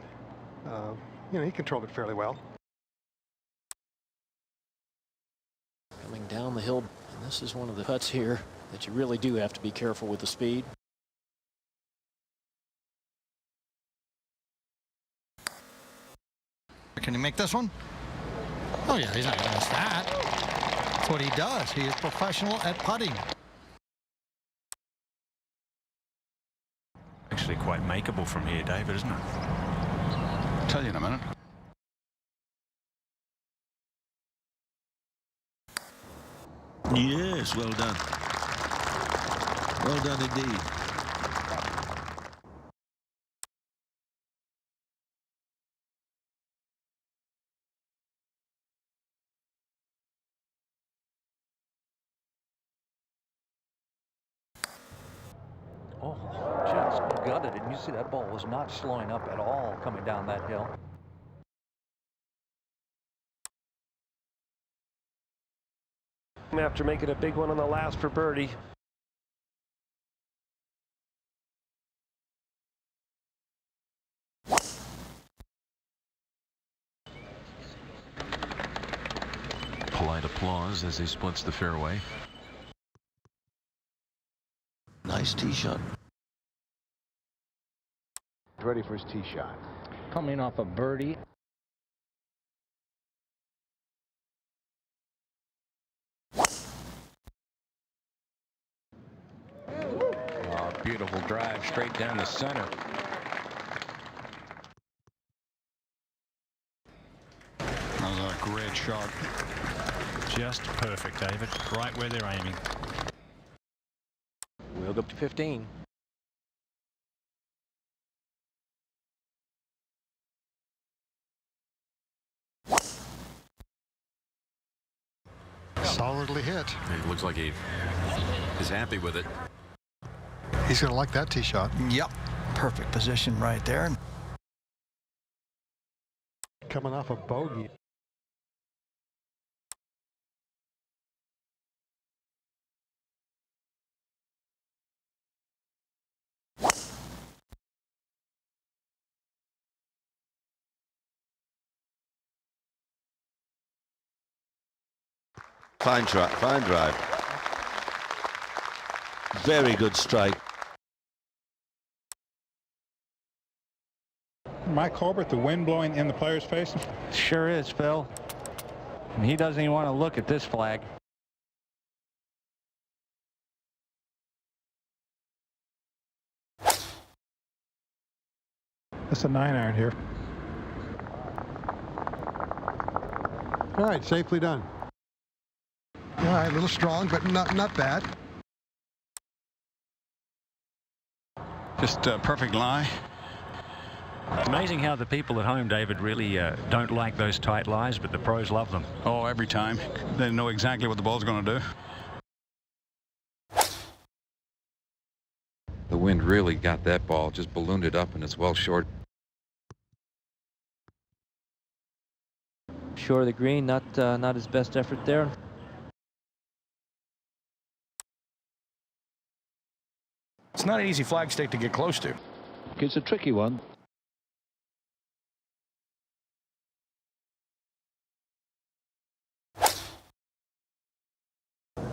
you know, he controlled it fairly well. Coming down the hill, and this is one of the putts here that you really do have to be careful with the speed. Can he make this one? Oh yeah, he's not going to miss that. That's what he does. He is professional at putting. Actually quite makeable from here, David, isn't it? I'll tell you in a minute. Yes, well done. Well done indeed. Oh, just gutted it. And you see that ball was not slowing up at all coming down that hill. After making a big one on the last for birdie. Polite applause as he splits the fairway. Nice tee shot. Ready for his tee shot. Coming off a birdie. Oh, beautiful drive straight down the center. That was a great shot. Just perfect, David. Right where they're aiming. We'll go up to 15. Solidly hit. It looks like he is happy with it. He's going to like that tee shot. Yep. Perfect position right there. Coming off a bogey. Fine drive, fine drive. Very good strike. Mike Colbert, the wind blowing in the player's face. Sure is, Phil. And he doesn't even want to look at this flag. That's a 9-iron here. All right, safely done. All right, a little strong, but not bad. Just a perfect lie. It's amazing how the people at home, David, really don't like those tight lies, but the pros love them. Oh, every time. They know exactly what the ball's going to do. The wind really got that ball, just ballooned it up, and it's well short. Short of the green, not his best effort there. It's not an easy flagstick to get close to. It's a tricky one.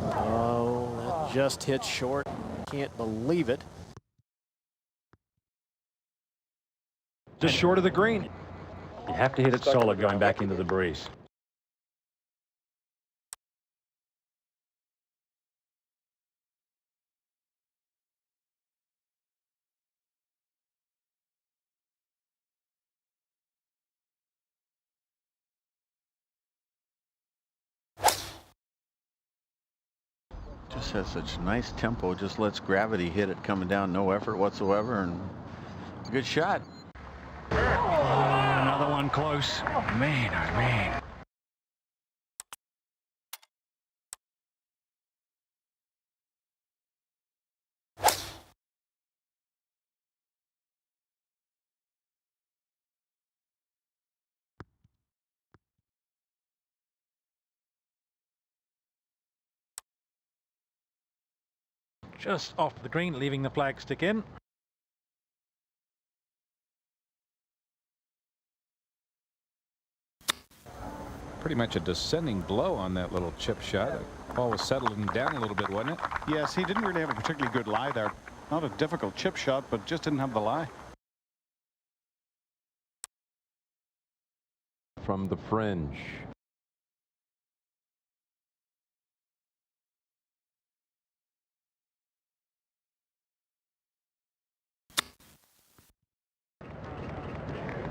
Oh, that just hit short. Can't believe it. Just short of the green. You have to hit it solid going back into the breeze. Just has such nice tempo, just lets gravity hit it coming down, no effort whatsoever, and good shot. Another one close. Man, oh man. Just off the green, leaving the flag stick in. Pretty much a descending blow on that little chip shot. The ball was settling down a little bit, wasn't it? Yes, he didn't really have a particularly good lie there. Not a difficult chip shot, but just didn't have the lie. From the fringe.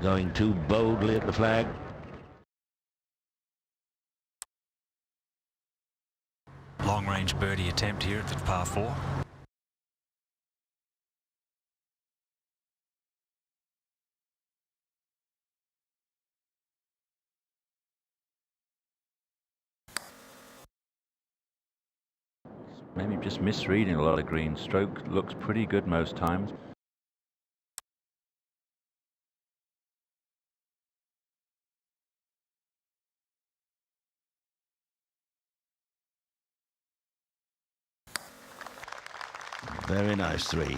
Going too boldly at the flag. long-range birdie attempt here at the par 4. Maybe just misreading a lot of green. Stroke looks pretty good most times. Very nice 3.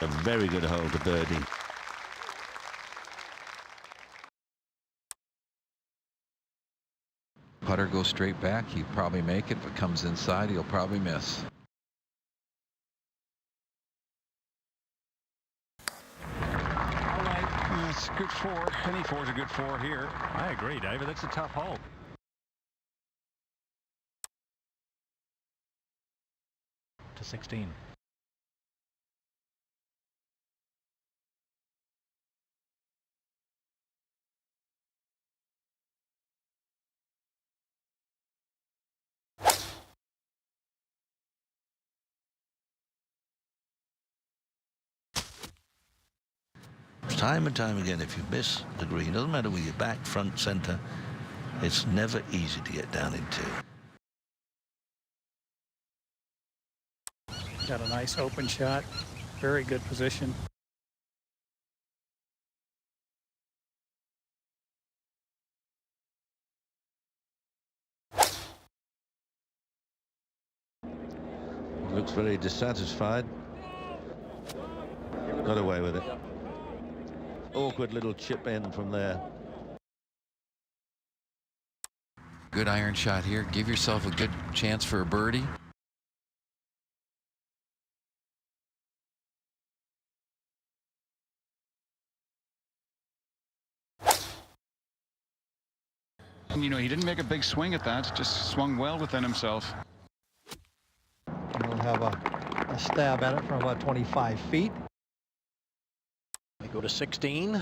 A very good hole to birdie. Putter goes straight back. He'd probably make it. If it comes inside, he'll probably miss. That's good 4. Any 4 is a good 4 here. I agree, David. That's a tough hole. To 16. Time and time again, if you miss the green, doesn't matter where you're back, front, center, it's never easy to get down into. Got a nice open shot. Very good position. Looks very dissatisfied. Got away with it. Awkward little chip in from there. Good iron shot here. Give yourself a good chance for a birdie. You know, he didn't make a big swing at that. Just swung well within himself. We'll have a stab at it from about 25 feet. We go to 16.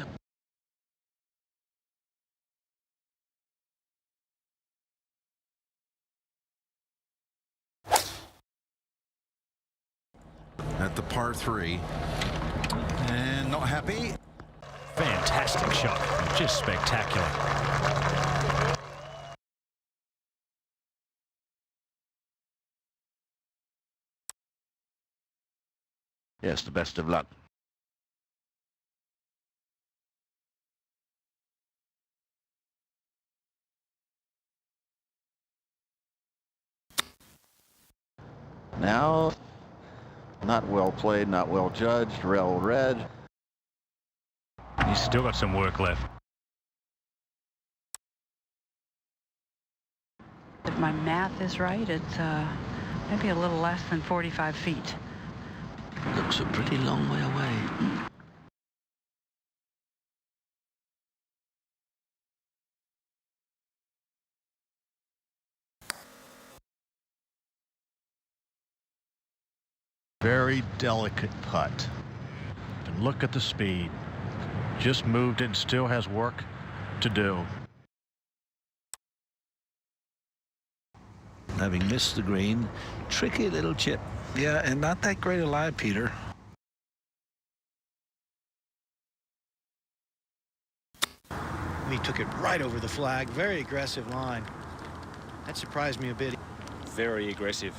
At the par 3. And not happy. Fantastic shot. Just spectacular. Yes, the best of luck. Now, not well played, not well judged, well read. He's still got some work left. If my math is right, it's maybe a little less than 45 feet. Looks a pretty long way away. Very delicate putt. And look at the speed. Just moved it and still has work to do. Having missed the green, tricky little chip. Yeah, and not that great a lie, Peter. He took it right over the flag. Very aggressive line. That surprised me a bit. Very aggressive.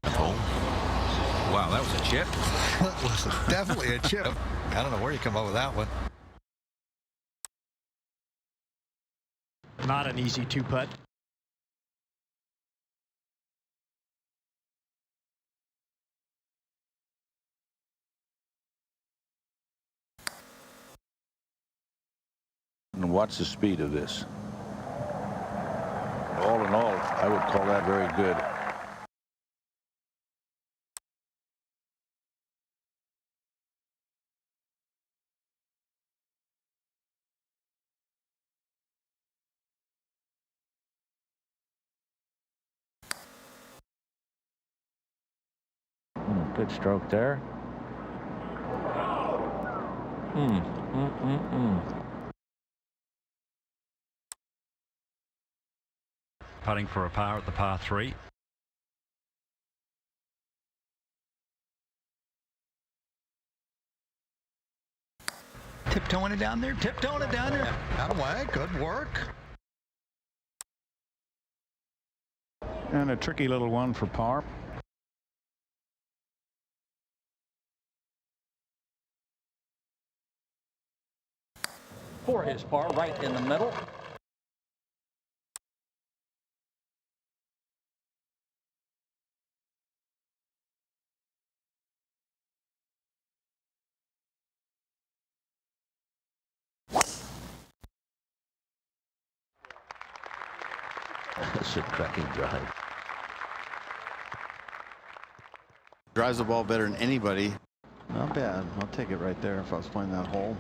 Wow, that was a chip. That was definitely a chip. I don't know where you come up with that one. Not an easy 2-putt. And what's the speed of this? All in all, I would call that very good. Good stroke there. putting for a par at the par 3. Tiptoeing it down there, tiptoeing it down there. Out of way, good work. And a tricky little one for par. For his par, right in the middle. That's a cracking drive. Drives the ball better than anybody. Not bad. I'll take it right there if I was playing that hole.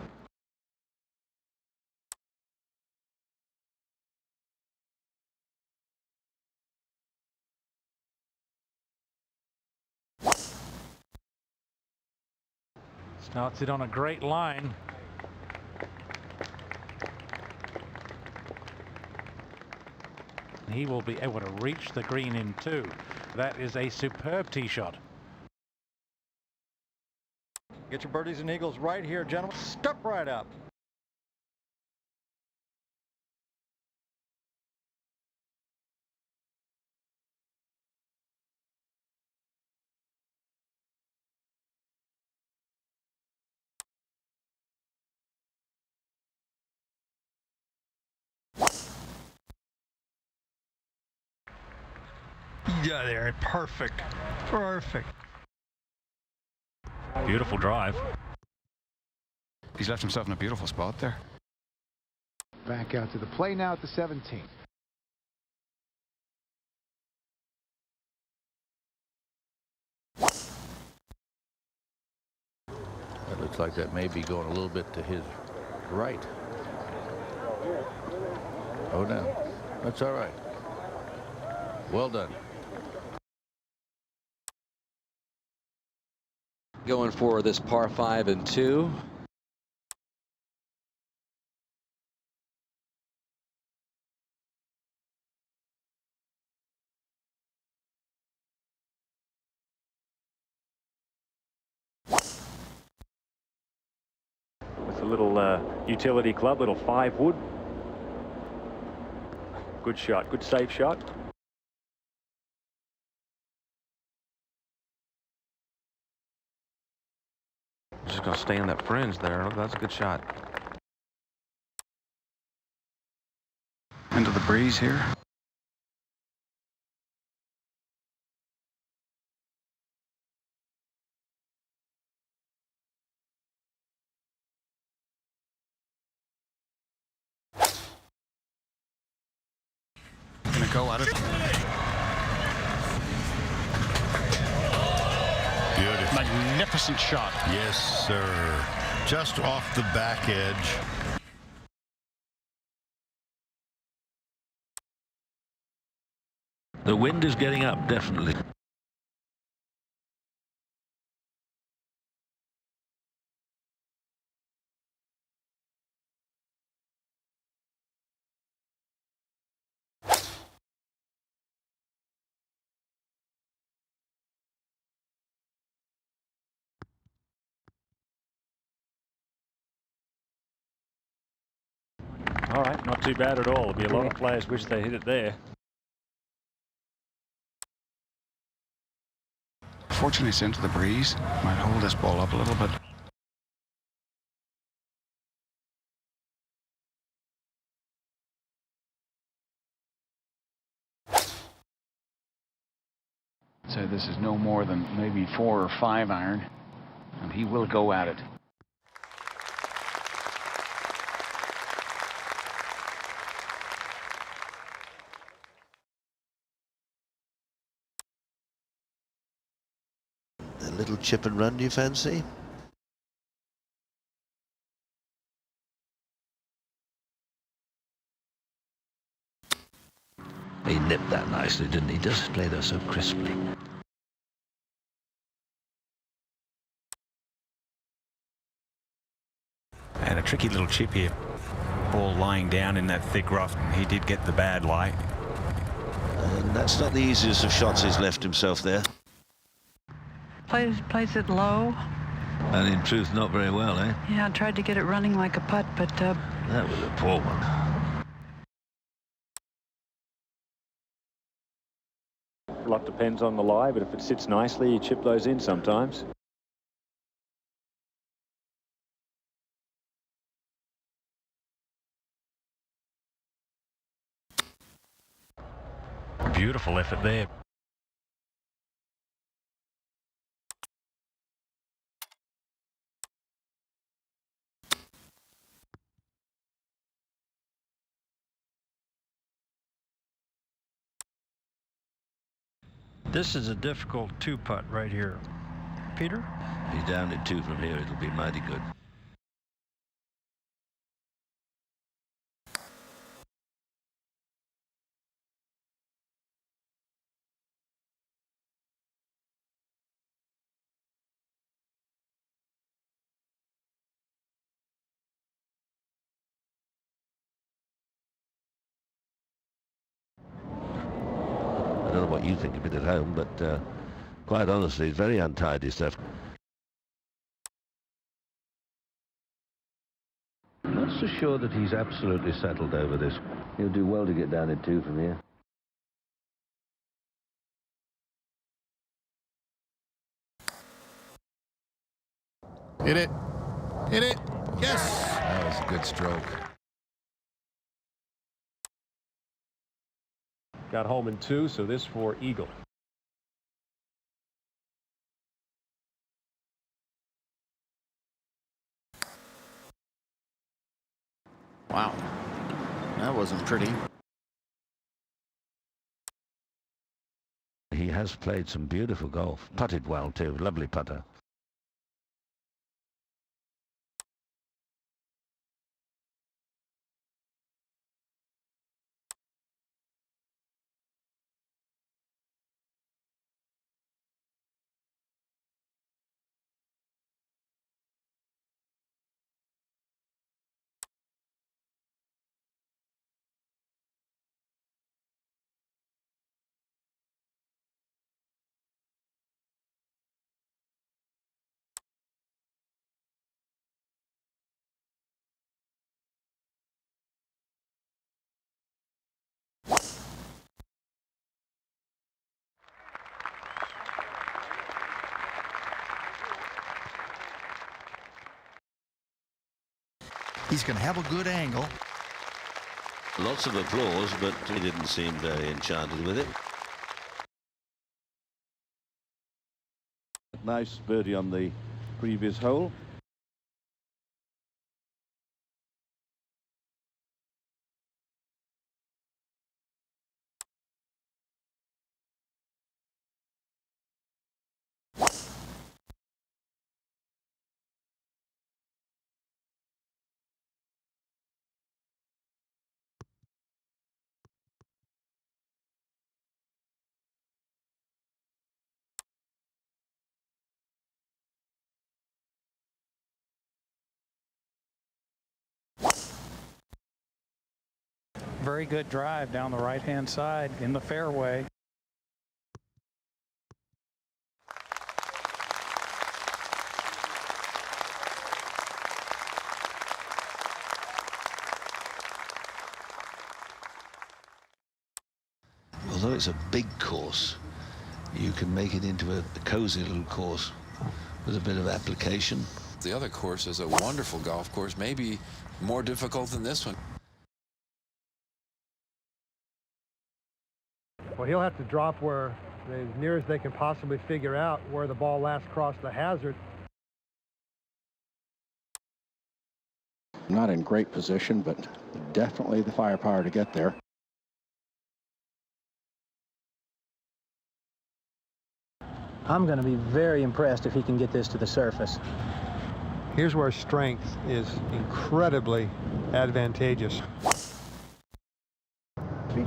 Starts it on a great line. He will be able to reach the green in 2. That is a superb tee shot. Get your birdies and eagles right here, gentlemen. Step right up. Yeah, there. Perfect. Perfect. Beautiful drive. He's left himself in a beautiful spot there. Back out to the play now at the 17th. It looks like that may be going a little bit to his right. Oh, no. That's all right. Well done. Going for this par 5 and 2. With a little utility club, little 5-wood. Good shot, good safe shot. Just going to stay in that fringe there. That's a good shot. Into the breeze here. Gonna go at it. Beautiful. Magnificent shot. Yes, sir. Just off the back edge. The wind is getting up, definitely. All right, not too bad at all. There'll be a lot of players wish they hit it there. Fortunately, it's into the breeze. Might hold this ball up a little bit. So this is no more than maybe 4 or 5 iron, and he will go at it. A little chip and run, do you fancy? He nipped that nicely, didn't he? Just played her so crisply. And a tricky little chip here. Ball lying down in that thick rough. He did get the bad lie. That's not the easiest of shots he's left himself there. Plays it low. And in truth, not very well, eh? Yeah, I tried to get it running like a putt, but... That was a poor one. A lot depends on the lie, but if it sits nicely, you chip those in sometimes. Beautiful effort there. This is a difficult two-putt right here. Peter? He's down in 2 from here. It'll be mighty good. I don't know what you think of it at home, but quite honestly, it's very untidy stuff. I'm not so sure that he's absolutely settled over this. He'll do well to get down in 2 from here. Hit it. Hit it. Yes. That was a good stroke. Got home in 2, so this for eagle. Wow, that wasn't pretty. He has played some beautiful golf. Putted well too. Lovely putter. He's going to have a good angle. Lots of applause, but he didn't seem very enchanted with it. Nice birdie on the previous hole. Very good drive down the right-hand side in the fairway. Although it's a big course, you can make it into a cozy little course with a bit of application. The other course is a wonderful golf course, maybe more difficult than this one. Well, he'll have to drop where as near as they can possibly figure out where the ball last crossed the hazard. Not in great position, but definitely the firepower to get there. I'm going to be very impressed if he can get this to the surface. Here's where strength is incredibly advantageous.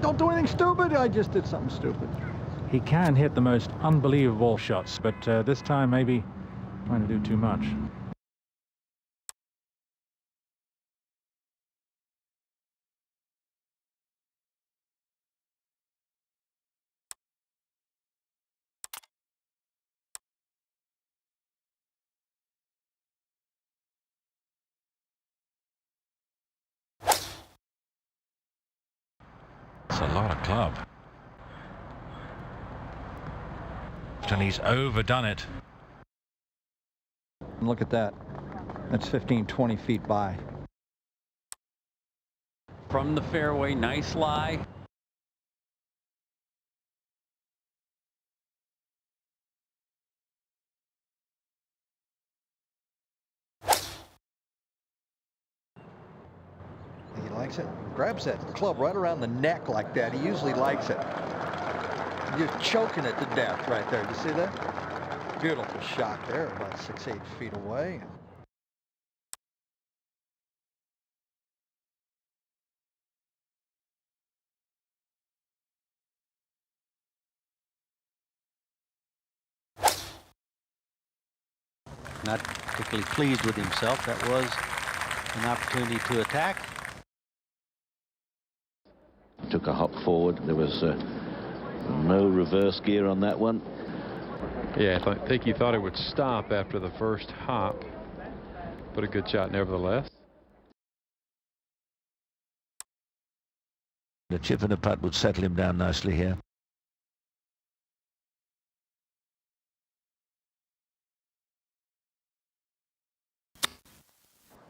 Don't do anything stupid. I just did something stupid. He can hit the most unbelievable shots, but this time maybe trying to do too much. It's a lot of club. And he's overdone it. Look at that. That's 15, 20 feet by. From the fairway, nice lie. He likes it. Grabs that club right around the neck like that. He usually likes it. You're choking it to death right there. You see that? Beautiful shot there, about 6-8 feet away. Not particularly pleased with himself. That was an opportunity to attack. Took a hop forward. There was no reverse gear on that one. Yeah, I think he thought it would stop after the first hop, but a good shot nevertheless. The chip and a putt would settle him down nicely here.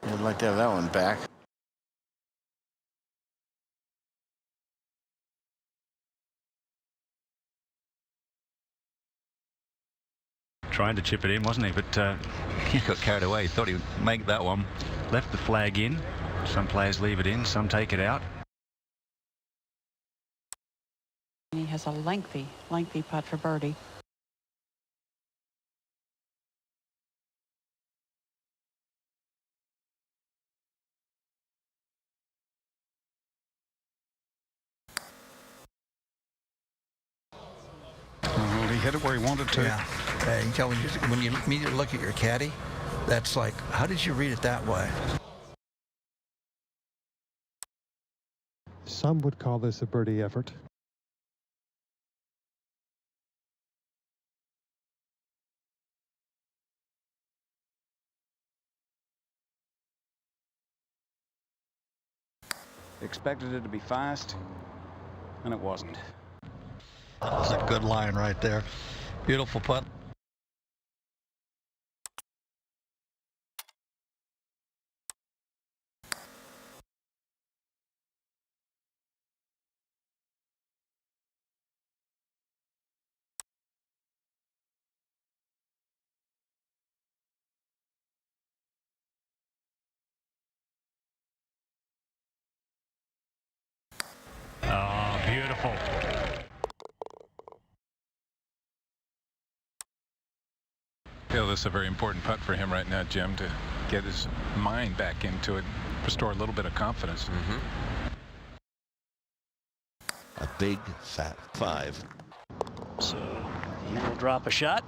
I'd like to have that one back. Trying to chip it in, wasn't he? But he got carried away. Thought he would make that one. Left the flag in. Some players leave it in, some take it out. He has a lengthy putt for birdie. He hit it where he wanted to. Yeah. You tell when you immediately look at your caddy, that's like, how did you read it that way? Some would call this a birdie effort. Expected it to be fast, and it wasn't. That was a good line right there. Beautiful putt. Oh, beautiful. Feel this is a very important putt for him right now, Jim, to get his mind back into it, restore a little bit of confidence. A big fat 5. So he will drop a shot.